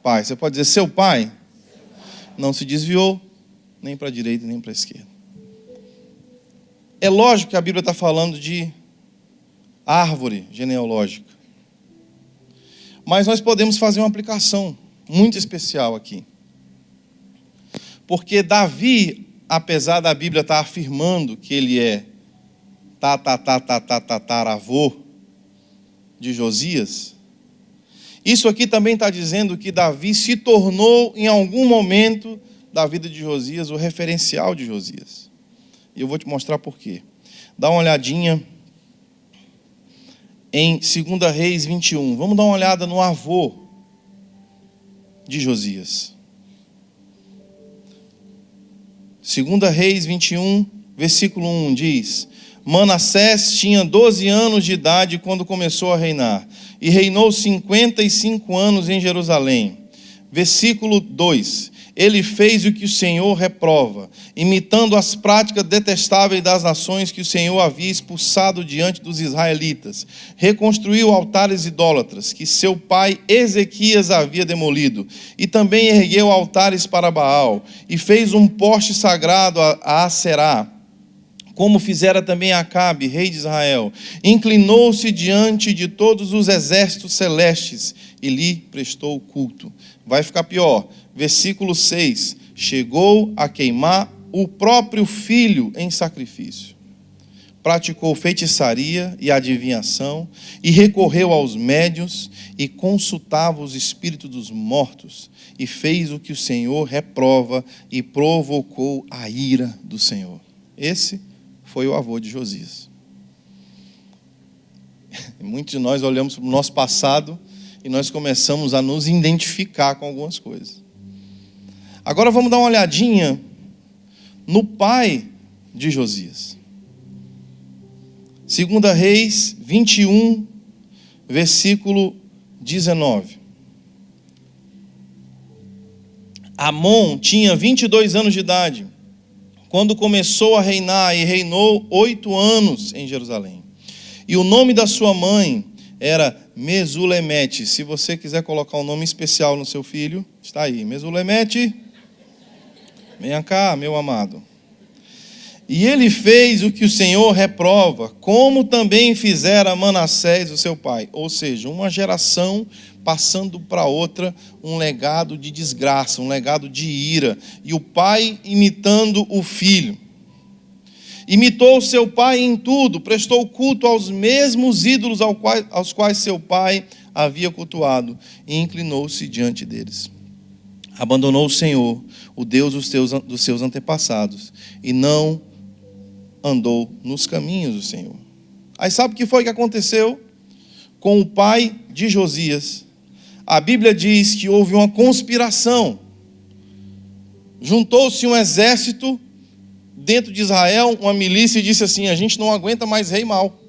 pai. Você pode dizer seu pai? Não se desviou nem para a direita nem para a esquerda. É lógico que a Bíblia está falando de árvore genealógica. Mas nós podemos fazer uma aplicação muito especial aqui. Porque Davi, apesar da Bíblia estar afirmando que ele é tataravô de Josias, isso aqui também está dizendo que Davi se tornou, em algum momento da vida de Josias, o referencial de Josias. E eu vou te mostrar por quê. Dá uma olhadinha em 2 Reis 21. Vamos dar uma olhada no avô de Josias. 2 Reis 21, versículo 1 diz: Manassés tinha 12 anos de idade quando começou a reinar, e reinou 55 anos em Jerusalém. Versículo 2: Ele fez o que o Senhor reprova, imitando as práticas detestáveis das nações que o Senhor havia expulsado diante dos israelitas. Reconstruiu altares idólatras que seu pai Ezequias havia demolido, e também ergueu altares para Baal, e fez um poste sagrado a Aserá, como fizera também Acabe, rei de Israel. Inclinou-se diante de todos os exércitos celestes e lhe prestou culto. Vai ficar pior. Versículo 6. Chegou a queimar o próprio filho em sacrifício. Praticou feitiçaria e adivinhação, e recorreu aos médiuns, e consultava os espíritos dos mortos, e fez o que o Senhor reprova, e provocou a ira do Senhor. Esse foi o avô de Josias. Muitos de nós olhamos para o nosso passado e nós começamos a nos identificar com algumas coisas. Agora vamos dar uma olhadinha no pai de Josias. 2 Reis 21, versículo 19. Amon tinha 22 anos de idade quando começou a reinar, e reinou 8 anos em Jerusalém. E o nome da sua mãe era Mesulemete. Se você quiser colocar um nome especial no seu filho, está aí. Mesulemete, venha cá, meu amado. E ele fez o que o Senhor reprova, como também fizera Manassés, o seu pai. Ou seja, uma geração passando para outra um legado de desgraça, um legado de ira. E o pai imitando o filho. Imitou seu pai em tudo, prestou culto aos mesmos ídolos aos quais seu pai havia cultuado, e inclinou-se diante deles. Abandonou o Senhor, o Deus dos seus antepassados, e não andou nos caminhos do Senhor. Aí sabe o que foi que aconteceu com o pai de Josias? A Bíblia diz que houve uma conspiração. Juntou-se um exército dentro de Israel, uma milícia, e disse assim: a gente não aguenta mais rei mau.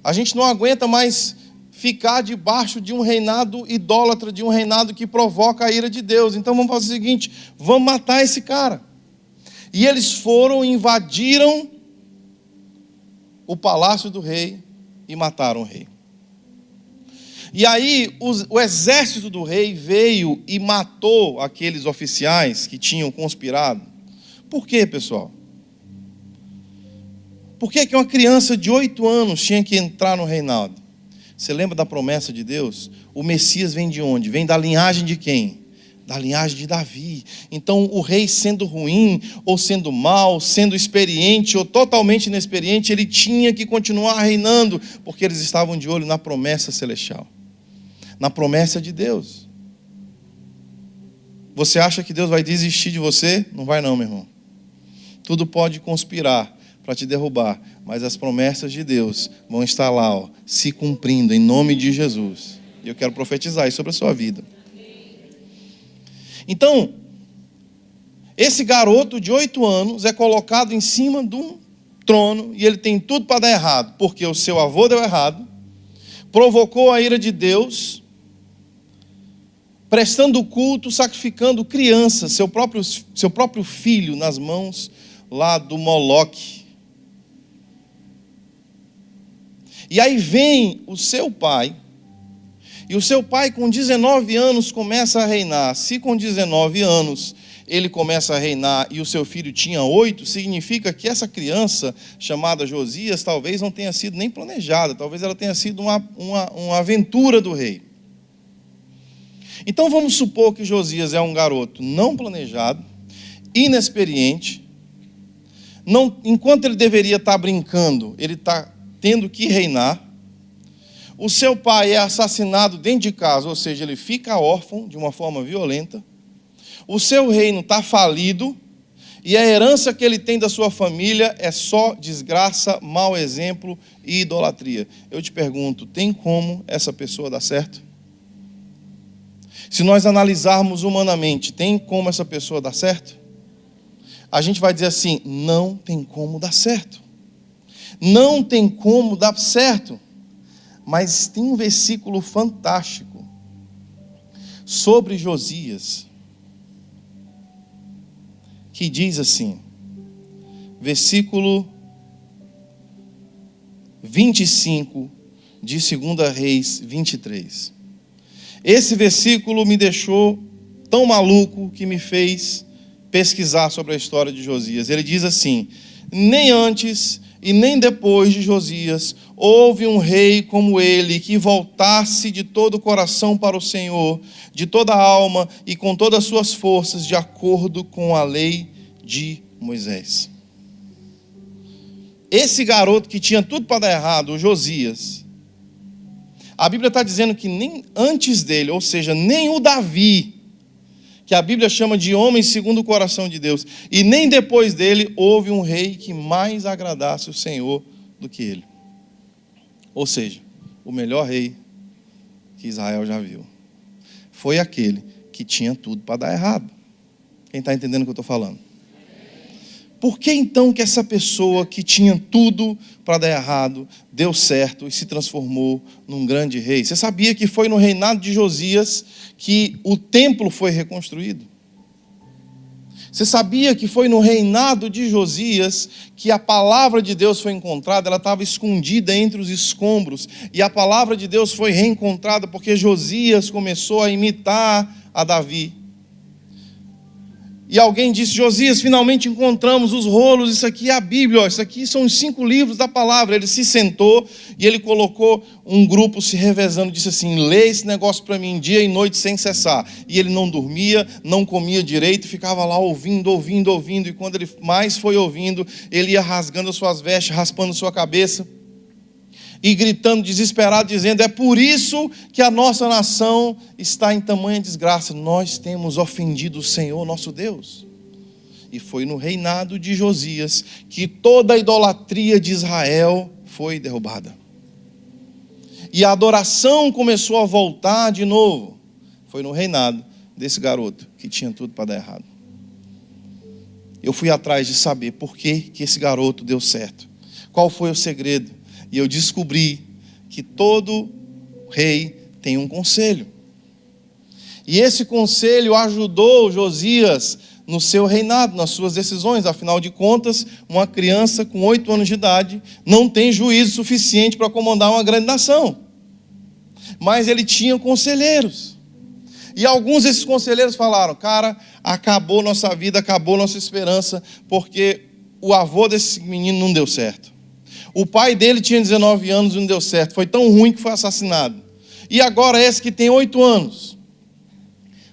A gente não aguenta mais ficar debaixo de um reinado idólatra, de um reinado que provoca a ira de Deus. Então vamos fazer o seguinte: vamos matar esse cara. E eles foram, invadiram o palácio do rei e mataram o rei. E aí o exército do rei veio e matou aqueles oficiais que tinham conspirado. Por quê, pessoal? Por que uma criança de 8 anos tinha que entrar no reinado? Você lembra da promessa de Deus? O Messias vem de onde? Vem da linhagem de quem? Da linhagem de Davi. Então o rei, sendo ruim, ou sendo mau, sendo experiente ou totalmente inexperiente, ele tinha que continuar reinando, porque eles estavam de olho na promessa celestial, na promessa de Deus. Você acha que Deus vai desistir de você? Não vai não, meu irmão. Tudo pode conspirar para te derrubar, mas as promessas de Deus vão estar lá, se cumprindo em nome de Jesus. E eu quero profetizar isso sobre a sua vida. Então, esse garoto de 8 anos é colocado em cima de um trono, e ele tem tudo para dar errado, porque o seu avô deu errado, provocou a ira de Deus, prestando culto, sacrificando crianças, seu próprio filho nas mãos lá do Moloque. E aí vem o seu pai, e o seu pai com 19 anos começa a reinar. Se com 19 anos ele começa a reinar e o seu filho tinha 8, significa que essa criança chamada Josias talvez não tenha sido nem planejada, talvez ela tenha sido uma aventura do rei. Então vamos supor que Josias é um garoto não planejado, inexperiente, enquanto ele deveria estar brincando, ele está tendo que reinar. O seu pai é assassinado dentro de casa, ou seja, ele fica órfão de uma forma violenta. O seu reino está falido e a herança que ele tem da sua família é só desgraça, mau exemplo e idolatria. Eu te pergunto, tem como essa pessoa dar certo? Se nós analisarmos humanamente, tem como essa pessoa dar certo? A gente vai dizer assim, não tem como dar certo. Não tem como dar certo. Mas tem um versículo fantástico sobre Josias, que diz assim, versículo 25 de 2 Reis 23. Esse versículo me deixou tão maluco que me fez pesquisar sobre a história de Josias. Ele diz assim, nem antes e nem depois de Josias houve um rei como ele que voltasse de todo o coração para o Senhor, de toda a alma e com todas as suas forças, de acordo com a lei de Moisés. Esse garoto que tinha tudo para dar errado, o Josias, a Bíblia está dizendo que nem antes dele, ou seja, nem o Davi, que a Bíblia chama de homem segundo o coração de Deus, e nem depois dele houve um rei que mais agradasse o Senhor do que ele. Ou seja, o melhor rei que Israel já viu foi aquele que tinha tudo para dar errado. Quem está entendendo o que eu estou falando? Por que então que essa pessoa que tinha tudo para dar errado, deu certo e se transformou num grande rei? Você sabia que foi no reinado de Josias que o templo foi reconstruído? Você sabia que foi no reinado de Josias que a palavra de Deus foi encontrada? Ela estava escondida entre os escombros. E a palavra de Deus foi reencontrada porque Josias começou a imitar a Davi. E alguém disse, Josias, finalmente encontramos os rolos, isso aqui é a Bíblia, ó, isso aqui são os 5 livros da palavra. Ele se sentou e ele colocou um grupo se revezando, disse assim, lê esse negócio para mim dia e noite sem cessar. E ele não dormia, não comia direito, ficava lá ouvindo, e quando ele mais foi ouvindo, ele ia rasgando as suas vestes, raspando sua cabeça e gritando desesperado, dizendo, é por isso que a nossa nação está em tamanha desgraça. Nós temos ofendido o Senhor, nosso Deus. E foi no reinado de Josias que toda a idolatria de Israel foi derrubada. E a adoração começou a voltar de novo. Foi no reinado desse garoto que tinha tudo para dar errado. Eu fui atrás de saber por que esse garoto deu certo. Qual foi o segredo? E eu descobri que todo rei tem um conselho. E esse conselho ajudou Josias no seu reinado, nas suas decisões. Afinal de contas, uma criança com 8 anos de idade não tem juízo suficiente para comandar uma grande nação. Mas ele tinha conselheiros. E alguns desses conselheiros falaram, cara, acabou nossa vida, acabou nossa esperança, porque o avô desse menino não deu certo. O pai dele tinha 19 anos e não deu certo. Foi tão ruim que foi assassinado. E agora esse que tem 8 anos.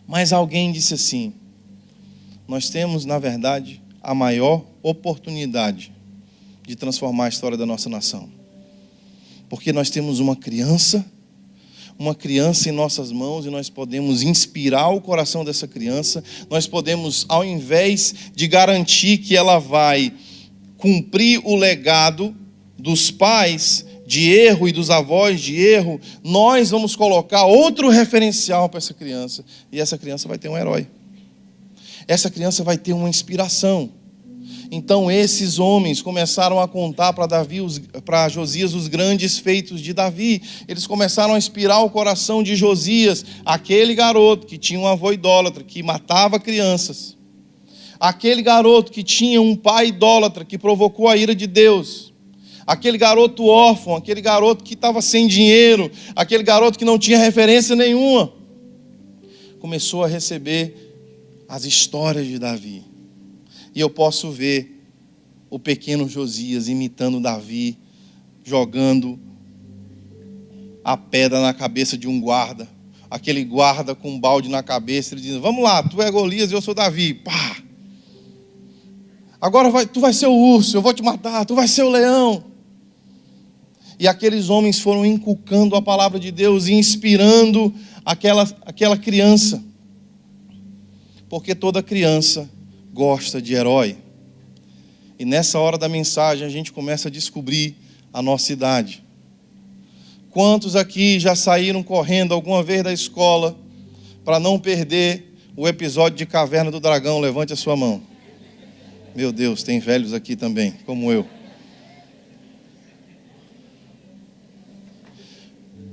Mas alguém disse assim, nós temos, na verdade, a maior oportunidade de transformar a história da nossa nação. Porque nós temos uma criança em nossas mãos e nós podemos inspirar o coração dessa criança. Nós podemos, ao invés de garantir que ela vai cumprir o legado dos pais de erro e dos avós de erro, nós vamos colocar outro referencial para essa criança. E essa criança vai ter um herói. Essa criança vai ter uma inspiração. Então esses homens começaram a contar para Josias os grandes feitos de Davi. Eles começaram a inspirar o coração de Josias, aquele garoto que tinha um avô idólatra, que matava crianças. Aquele garoto que tinha um pai idólatra, que provocou a ira de Deus. Aquele garoto órfão, aquele garoto que estava sem dinheiro, aquele garoto que não tinha referência nenhuma. Começou a receber as histórias de Davi. E eu posso ver o pequeno Josias imitando Davi, jogando a pedra na cabeça de um guarda. Aquele guarda com um balde na cabeça, ele dizendo: vamos lá, tu é Golias e eu sou Davi. Pá! Agora tu vai ser o urso, eu vou te matar, tu vai ser o leão. E aqueles homens foram inculcando a palavra de Deus e inspirando aquela criança. Porque toda criança gosta de herói. E nessa hora da mensagem a gente começa a descobrir a nossa idade. Quantos aqui já saíram correndo alguma vez da escola para não perder o episódio de Caverna do Dragão? Levante a sua mão. Meu Deus, tem velhos aqui também, como eu.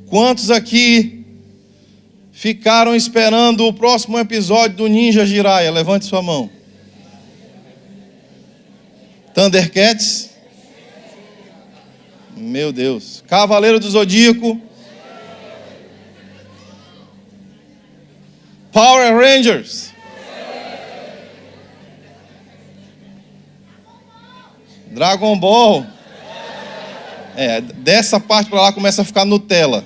Quantos aqui ficaram esperando o próximo episódio do Ninja Jiraiya? Levante sua mão. Thundercats? Meu Deus. Cavaleiro do Zodíaco? Power Rangers? Dragon Ball? Dessa parte para lá começa a ficar Nutella.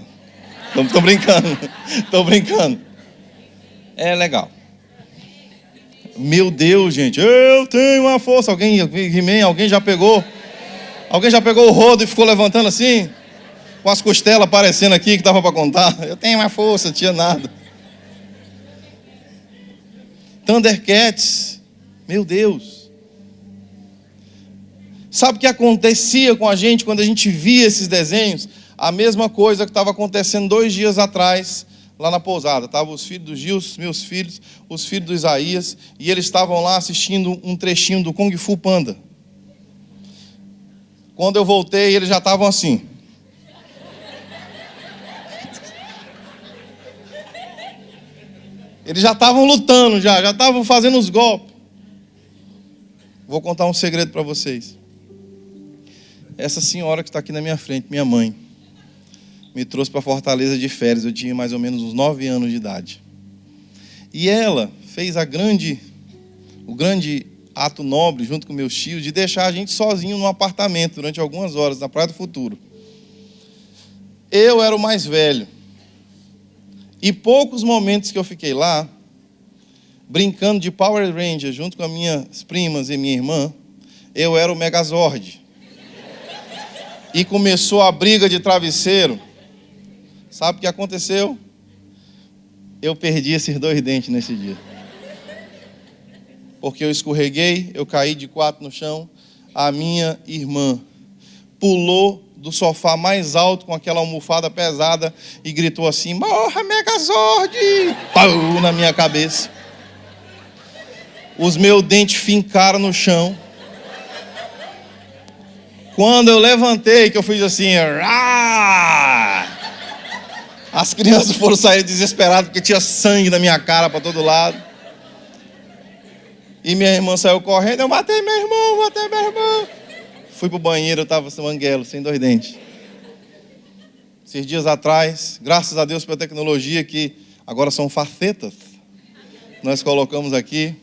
Tô brincando. É legal. Meu Deus, gente, eu tenho uma força. Alguém já pegou? Alguém já pegou o rodo e ficou levantando assim? Com as costelas aparecendo aqui que estava para contar. Eu tenho uma força, não tinha nada. Thundercats, meu Deus. Sabe o que acontecia com a gente quando a gente via esses desenhos? A mesma coisa que estava acontecendo 2 dias atrás, lá na pousada. Estavam os filhos do Gil, meus filhos, os filhos do Isaías, e eles estavam lá assistindo um trechinho do Kung Fu Panda. Quando eu voltei, eles já estavam assim. Eles já estavam lutando, já estavam fazendo os golpes. Vou contar um segredo para vocês. Essa senhora que está aqui na minha frente, minha mãe, me trouxe para Fortaleza de férias. Eu tinha mais ou menos uns 9 anos de idade. E ela fez o grande ato nobre, junto com meus tios, de deixar a gente sozinho num apartamento durante algumas horas, na Praia do Futuro. Eu era o mais velho. E poucos momentos que eu fiquei lá, brincando de Power Ranger, junto com as minhas primas e minha irmã, eu era o Megazord. E começou a briga de travesseiro. Sabe o que aconteceu? Eu perdi esses 2 dentes nesse dia. Porque eu escorreguei, eu caí de 4 no chão. A minha irmã pulou do sofá mais alto com aquela almofada pesada e gritou assim: morra, Megazord! Pau na minha cabeça. Os meus dentes fincaram no chão. Quando eu levantei, que eu fiz assim, as crianças foram sair desesperadas porque tinha sangue na minha cara para todo lado. E minha irmã saiu correndo, eu matei meu irmão. Fui pro banheiro, eu estava manguelo, sem 2 dentes. Esses dias atrás, graças a Deus pela tecnologia, que agora são facetas, nós colocamos aqui.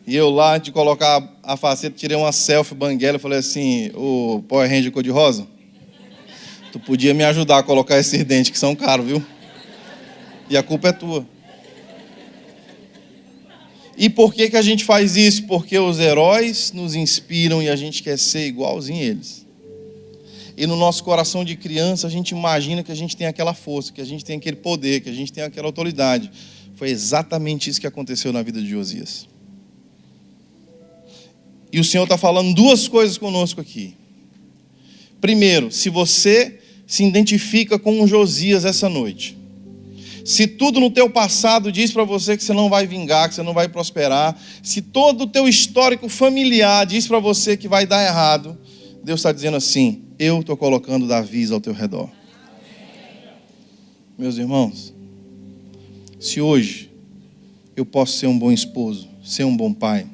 E eu lá, antes de colocar a faceta, tirei uma selfie banguela e falei assim: o Power Ranger cor-de-rosa, tu podia me ajudar a colocar esses dentes que são caros, viu? E a culpa é tua. E por que a gente faz isso? Porque os heróis nos inspiram e a gente quer ser igualzinho a eles. E no nosso coração de criança, a gente imagina que a gente tem aquela força, que a gente tem aquele poder, que a gente tem aquela autoridade. Foi exatamente isso que aconteceu na vida de Josias. E o Senhor está falando 2 coisas conosco aqui. Primeiro, se você se identifica com um Josias essa noite, Se tudo no teu passado diz para você que você não vai vingar, que você não vai prosperar, se todo o teu histórico familiar diz para você que vai dar errado, Deus está dizendo assim: eu estou colocando Davis ao teu redor. Meus irmãos, se hoje eu posso ser um bom esposo, ser um bom pai,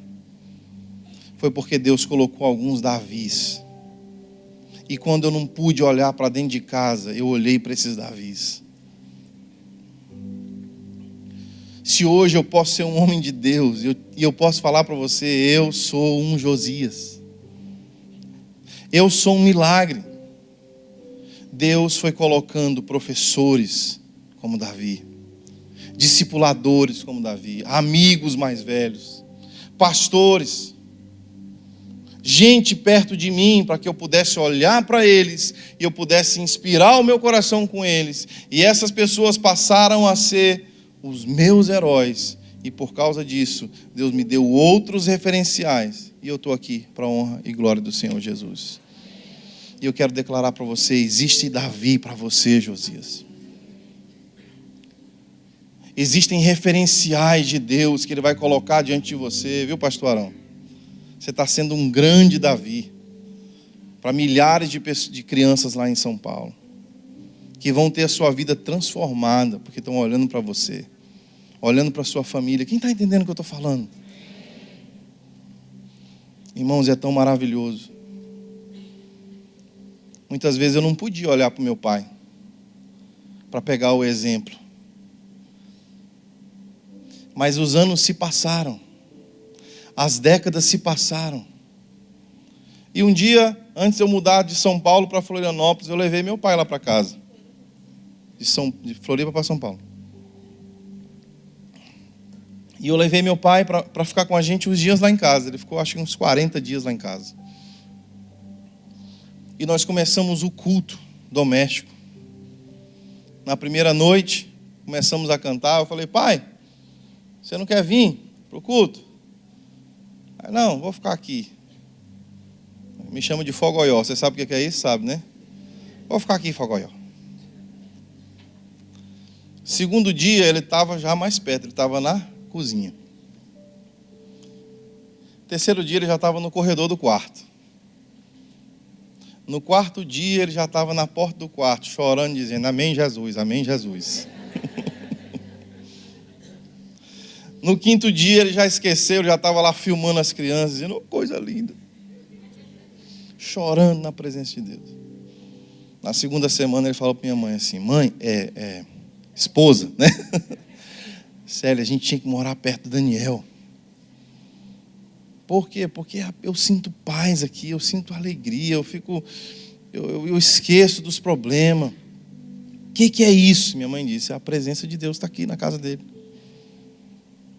foi porque Deus colocou alguns Davis. E quando eu não pude olhar para dentro de casa, eu olhei para esses Davis. Se hoje eu posso ser um homem de Deus, e eu posso falar para você, eu sou um Josias. Eu sou um milagre. Deus foi colocando professores como Davi, discipuladores como Davi, amigos mais velhos, pastores, gente perto de mim, para que eu pudesse olhar para eles e eu pudesse inspirar o meu coração com eles. E essas pessoas passaram a ser os meus heróis, e por causa disso, Deus me deu outros referenciais, e eu estou aqui para a honra e glória do Senhor Jesus. E eu quero declarar para você, existe Davi para você, Josias. Existem referenciais de Deus que Ele vai colocar diante de você, viu, pastor Arão? Você está sendo um grande Davi para milhares de crianças lá em São Paulo, que vão ter a sua vida transformada, porque estão olhando para você, olhando para a sua família. Quem está entendendo o que eu estou falando? Irmãos, é tão maravilhoso. Muitas vezes eu não podia olhar para o meu pai, para pegar o exemplo. Mas os anos se passaram, as décadas se passaram. E um dia, antes de eu mudar de São Paulo para Florianópolis, eu levei meu pai lá para casa. De Floripa para São Paulo. E eu levei meu pai para ficar com a gente uns dias lá em casa. Ele ficou, acho que uns 40 dias lá em casa. E nós começamos o culto doméstico. Na primeira noite, começamos a cantar. Eu falei, pai, você não quer vir para o culto? Aí, não, vou ficar aqui. Me chama de Fogoió. Você sabe o que é isso? Sabe, né? Vou ficar aqui, Fogoió. Segundo dia, ele estava já mais perto. Ele estava na cozinha. Terceiro dia, ele já estava no corredor do quarto. No quarto dia, ele já estava na porta do quarto, chorando, dizendo, amém, Jesus, amém, Jesus. No quinto dia, ele já esqueceu, ele já estava lá filmando as crianças, dizendo, oh, coisa linda. Chorando na presença de Deus. Na segunda semana, ele falou para minha mãe assim, mãe, esposa, né? Célia, a gente tinha que morar perto do Daniel. Por quê? Porque eu sinto paz aqui, eu sinto alegria, eu esqueço dos problemas. O que é isso? Minha mãe disse, a presença de Deus está aqui na casa dele.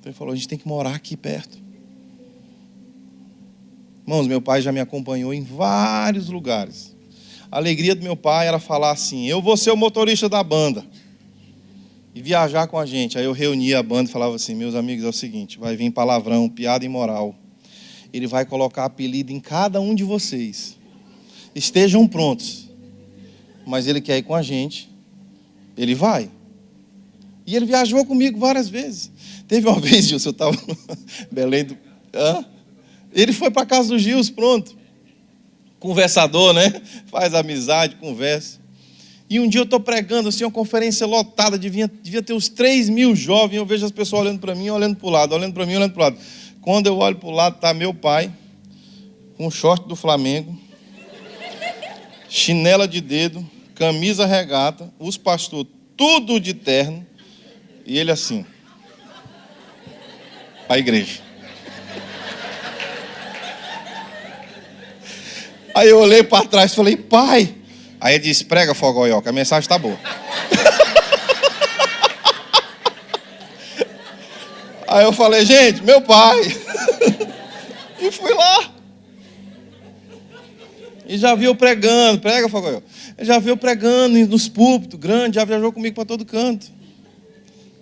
Então ele falou, a gente tem que morar aqui perto. Irmãos, meu pai já me acompanhou em vários lugares. A alegria do meu pai era falar assim, eu vou ser o motorista da banda. E viajar com a gente. Aí eu reunia a banda e falava assim, meus amigos, é o seguinte, vai vir palavrão, piada imoral. Ele vai colocar apelido em cada um de vocês. Estejam prontos. Mas ele quer ir com a gente. Ele vai. E ele viajou comigo várias vezes. Teve uma vez, Gilson, eu estava no Belém do... Ele foi para a casa do Gilson, pronto. Conversador, né? Faz amizade, conversa. E um dia eu estou pregando, assim, uma conferência lotada, devia ter uns 3.000 jovens, eu vejo as pessoas olhando para mim, olhando para o lado, olhando para mim, olhando para o lado. Quando eu olho para o lado, está meu pai, com o short do Flamengo, chinela de dedo, camisa regata, os pastores, tudo de terno, e ele assim, a igreja. Aí eu olhei para trás e falei, pai. Aí ele disse, prega, Fogoió, que a mensagem está boa. Aí eu falei, gente, meu pai. E fui lá. E já viu pregando, prega, Fogoió. Já viu pregando nos púlpitos grandes, já viajou comigo para todo canto.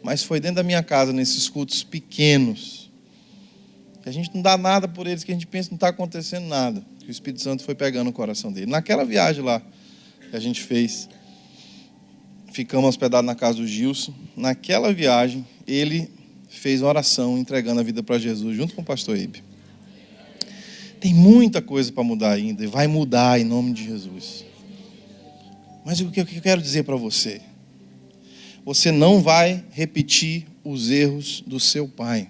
Mas foi dentro da minha casa, nesses cultos pequenos, que a gente não dá nada por eles, que a gente pensa que não está acontecendo nada. Que o Espírito Santo foi pegando o coração dele. Naquela viagem lá que a gente fez, ficamos hospedados na casa do Gilson. Naquela viagem, ele fez uma oração entregando a vida para Jesus, junto com o pastor Ibe. Tem muita coisa para mudar ainda, e vai mudar em nome de Jesus. Mas o que eu quero dizer para você? Você não vai repetir os erros do seu pai.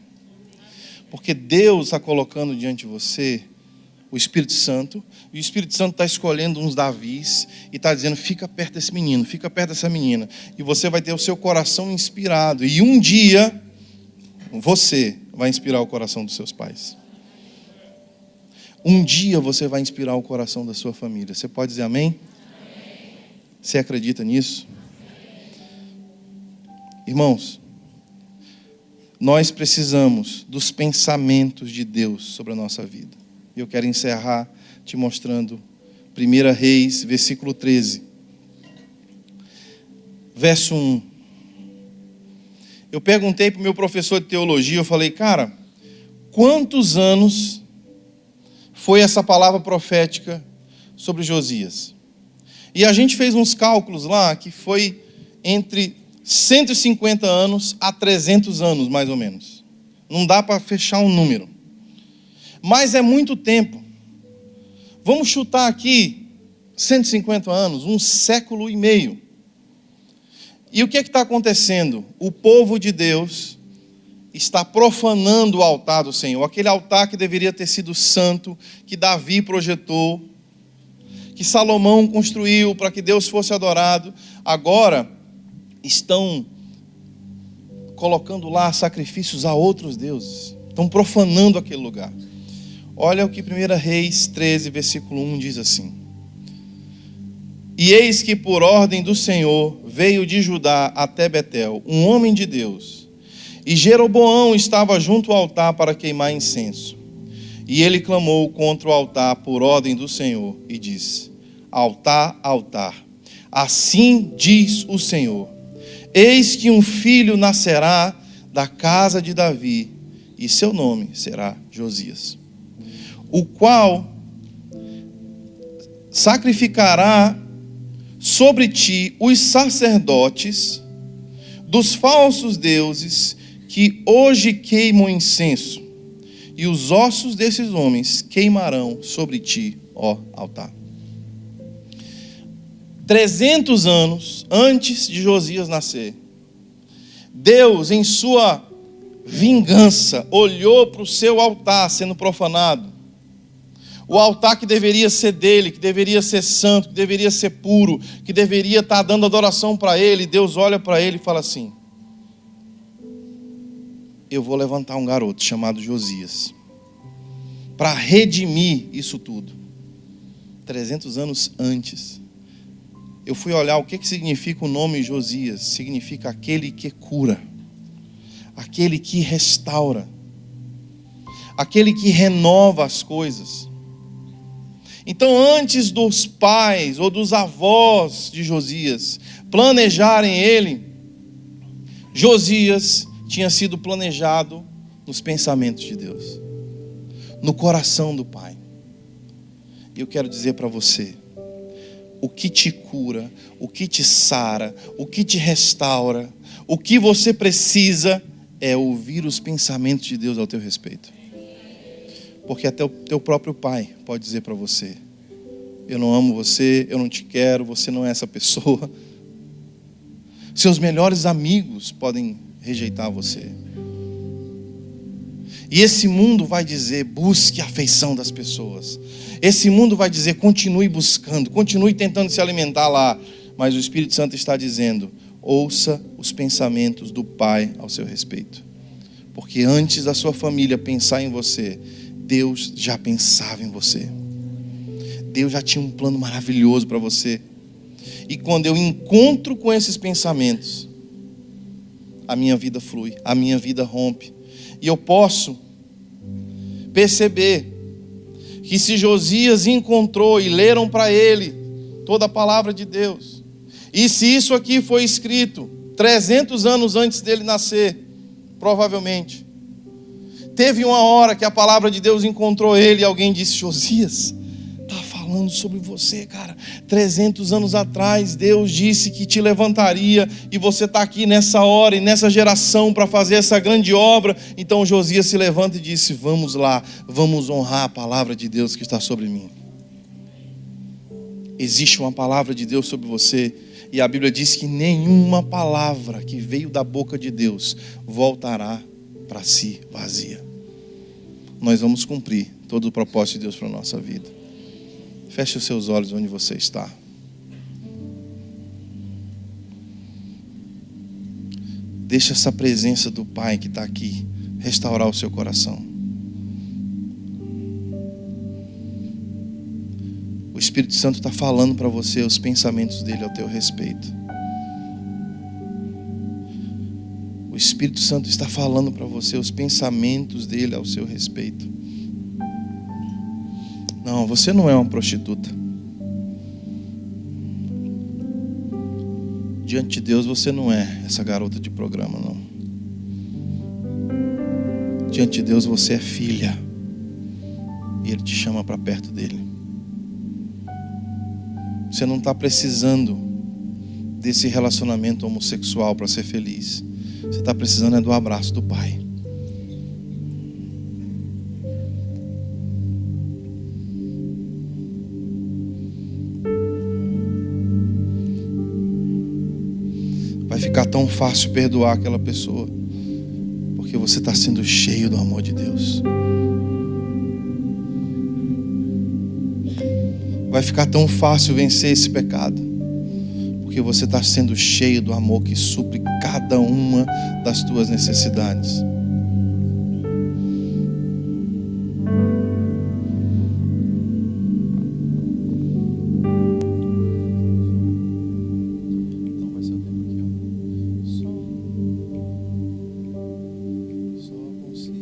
Porque Deus está colocando diante de você o Espírito Santo, e o Espírito Santo está escolhendo uns Davis e está dizendo, fica perto desse menino, fica perto dessa menina, e você vai ter o seu coração inspirado, e um dia você vai inspirar o coração dos seus pais. Um dia você vai inspirar o coração da sua família. Você pode dizer amém? Amém. Você acredita nisso? Irmãos, nós precisamos dos pensamentos de Deus sobre a nossa vida. E eu quero encerrar te mostrando 1 Reis, versículo 13. Verso 1. Eu perguntei para o meu professor de teologia, eu falei, cara, quantos anos foi essa palavra profética sobre Josias? E a gente fez uns cálculos lá, que foi entre 150 anos a 300 anos, mais ou menos. Não dá para fechar um número. Mas é muito tempo. Vamos chutar aqui 150 anos, 1 século e meio. E o que é que está acontecendo? O povo de Deus está profanando o altar do Senhor. Aquele altar que deveria ter sido santo, que Davi projetou, que Salomão construiu para que Deus fosse adorado. Agora estão colocando lá sacrifícios a outros deuses. Estão profanando aquele lugar. Olha o que 1 Reis 13, versículo 1 diz assim. E eis que por ordem do Senhor veio de Judá até Betel um homem de Deus. E Jeroboão estava junto ao altar para queimar incenso. E ele clamou contra o altar por ordem do Senhor e disse, altar, altar, assim diz o Senhor, eis que um filho nascerá da casa de Davi, e seu nome será Josias, o qual sacrificará sobre ti os sacerdotes dos falsos deuses que hoje queimam incenso, e os ossos desses homens queimarão sobre ti, ó altar. 300 anos antes de Josias nascer, Deus, em sua vingança, olhou para o seu altar sendo profanado. O altar que deveria ser dele, que deveria ser santo, que deveria ser puro, que deveria estar dando adoração para ele. Deus olha para ele e fala assim, eu vou levantar um garoto chamado Josias para redimir isso tudo. 300 anos antes. Eu fui olhar o que significa o nome Josias. Significa aquele que cura, aquele que restaura, aquele que renova as coisas. Então, antes dos pais ou dos avós de Josias planejarem ele, Josias tinha sido planejado nos pensamentos de Deus, no coração do Pai. E eu quero dizer para você, o que te cura, o que te sara, o que te restaura, o que você precisa é ouvir os pensamentos de Deus ao teu respeito. Porque até o teu próprio pai pode dizer para você, eu não amo você, eu não te quero, você não é essa pessoa. Seus melhores amigos podem rejeitar você. E esse mundo vai dizer, busque a afeição das pessoas. Esse mundo vai dizer, continue buscando, continue tentando se alimentar lá. Mas o Espírito Santo está dizendo, ouça os pensamentos do Pai ao seu respeito. Porque antes da sua família pensar em você, Deus já pensava em você. Deus já tinha um plano maravilhoso para você. E quando eu encontro com esses pensamentos, a minha vida flui, a minha vida rompe. E eu posso perceber que se Josias encontrou e leram para ele toda a palavra de Deus, e se isso aqui foi escrito 300 anos antes dele nascer, provavelmente, teve uma hora que a palavra de Deus encontrou ele e alguém disse, Josias, está falando falando sobre você, cara. 300 anos atrás, Deus disse que te levantaria, e você está aqui nessa hora e nessa geração para fazer essa grande obra. Então Josias se levanta e disse: vamos lá, vamos honrar a palavra de Deus que está sobre mim. Existe uma palavra de Deus sobre você, e a Bíblia diz que nenhuma palavra que veio da boca de Deus voltará para si vazia. Nós vamos cumprir todo o propósito de Deus para a nossa vida. Feche os seus olhos onde você está. Deixa essa presença do Pai que está aqui restaurar o seu coração. O Espírito Santo está falando para você os pensamentos dele ao teu respeito. O Espírito Santo está falando para você os pensamentos dele ao seu respeito. Não, você não é uma prostituta. Diante de Deus você não é essa garota de programa, não. Diante de Deus você é filha, e Ele te chama para perto dele. Você não está precisando desse relacionamento homossexual para ser feliz. Você está precisando é do abraço do Pai. Vai ficar tão fácil perdoar aquela pessoa, porque você está sendo cheio do amor de Deus. Vai ficar tão fácil vencer esse pecado, porque você está sendo cheio do amor que supre cada uma das tuas necessidades. Então vai ser o tempo aqui, ó. Só consigo.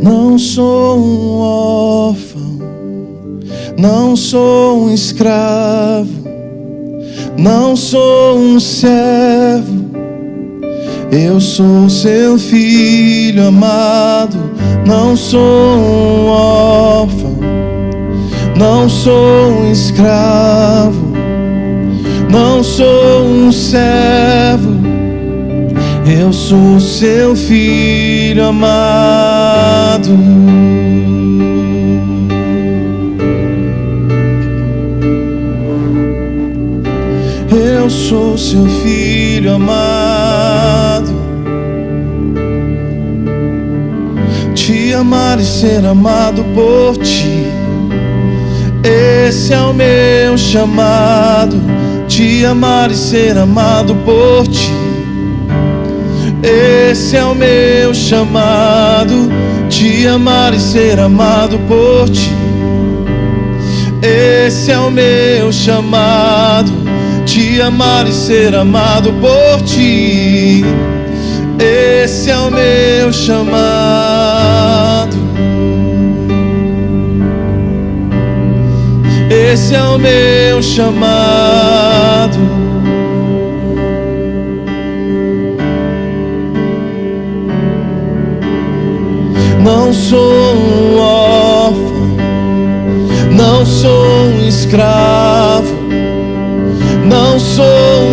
Não sou um órfão, não sou um escravo, não sou um servo. Eu sou seu filho amado. Não sou um órfão, não sou um escravo, não sou um servo. Eu sou seu filho amado. Eu sou seu filho amado. Te amar e ser amado por ti, esse é o meu chamado. Te amar e ser amado por ti, esse é o meu chamado. Te amar e ser amado por ti, esse é o meu chamado. Te amar e ser amado por ti, esse é o meu chamado. Esse é o meu chamado. Não sou um órfão, não sou um escravo, não sou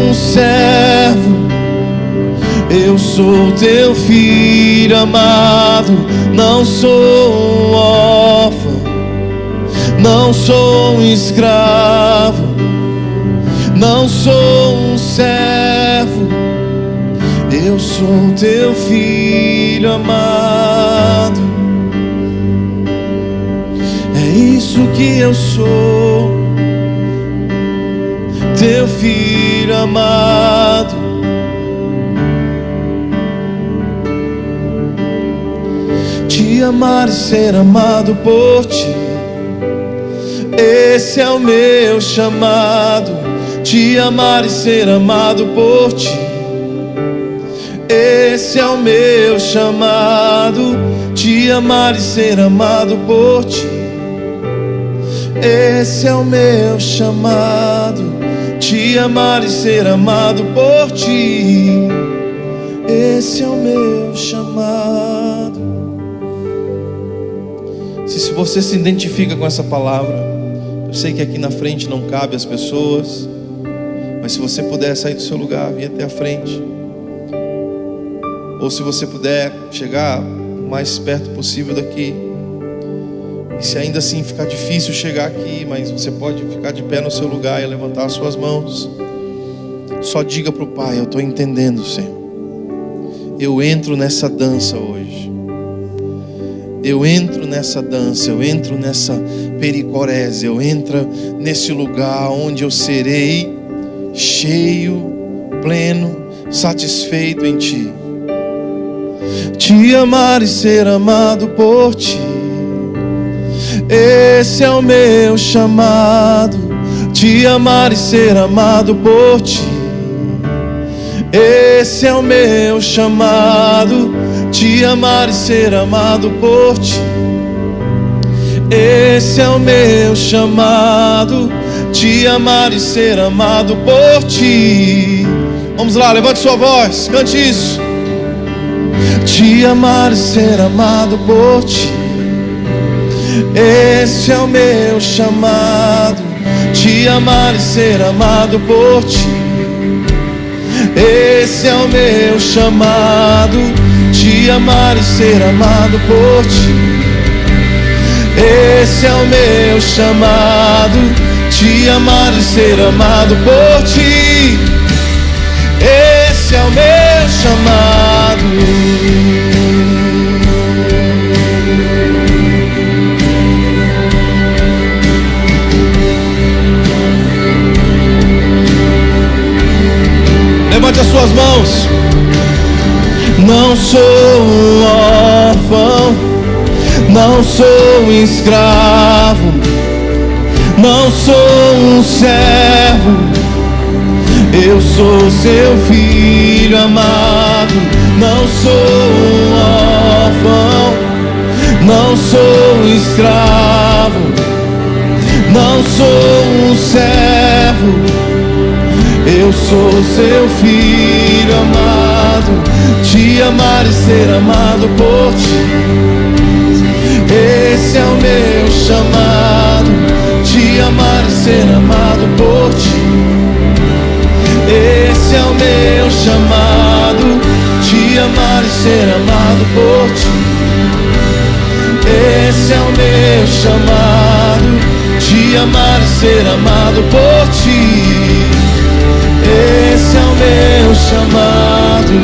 um servo. Eu sou teu filho amado. Não sou um órfão, não sou um escravo, não sou um servo. Eu sou teu filho amado. É isso que eu sou, teu filho amado. Te amar e ser amado por ti, esse é o meu chamado. te amar e ser amado por ti. Esse é o meu chamado, te amar e ser amado por ti. Esse é o meu chamado, te amar e ser amado por ti. Esse é o meu chamado. Se você se identifica com essa palavra, eu sei que aqui na frente não cabe as pessoas, mas se você puder sair do seu lugar, vir até a frente, ou se você puder chegar o mais perto possível daqui, e se ainda assim ficar difícil chegar aqui, mas você pode ficar de pé no seu lugar e levantar as suas mãos, só diga para o Pai: eu estou entendendo, Senhor. Eu entro nessa dança hoje. Eu entro nessa dança, eu entro nessa pericorese, eu entro nesse lugar onde eu serei cheio, pleno, satisfeito em Ti. Te amar e ser amado por Ti. Esse é o meu chamado, te amar e ser amado por Ti. Esse é o meu chamado, te amar e ser amado por Ti. Esse é o meu chamado, te amar e ser amado por Ti. Vamos lá, levante sua voz, cante isso. Te amar e ser amado por Ti. Esse é o meu chamado, te amar e ser amado por Ti. Esse é o meu chamado, te amar e ser amado por Ti. Esse é o meu chamado, te amar e ser amado por Ti. Esse é o meu chamado. Levante as suas mãos. Não sou um órfão, não sou um escravo, não sou um servo, eu sou seu filho amado. Não sou um órfão, não sou um escravo, não sou um servo, eu sou seu filho amado. Te amar e ser amado por Ti. Esse é o meu chamado, te amar e ser amado por Ti. Esse é o meu chamado, te amar e ser amado por Ti. Esse é o meu chamado, te amar e ser amado por Ti. Esse é o meu chamado.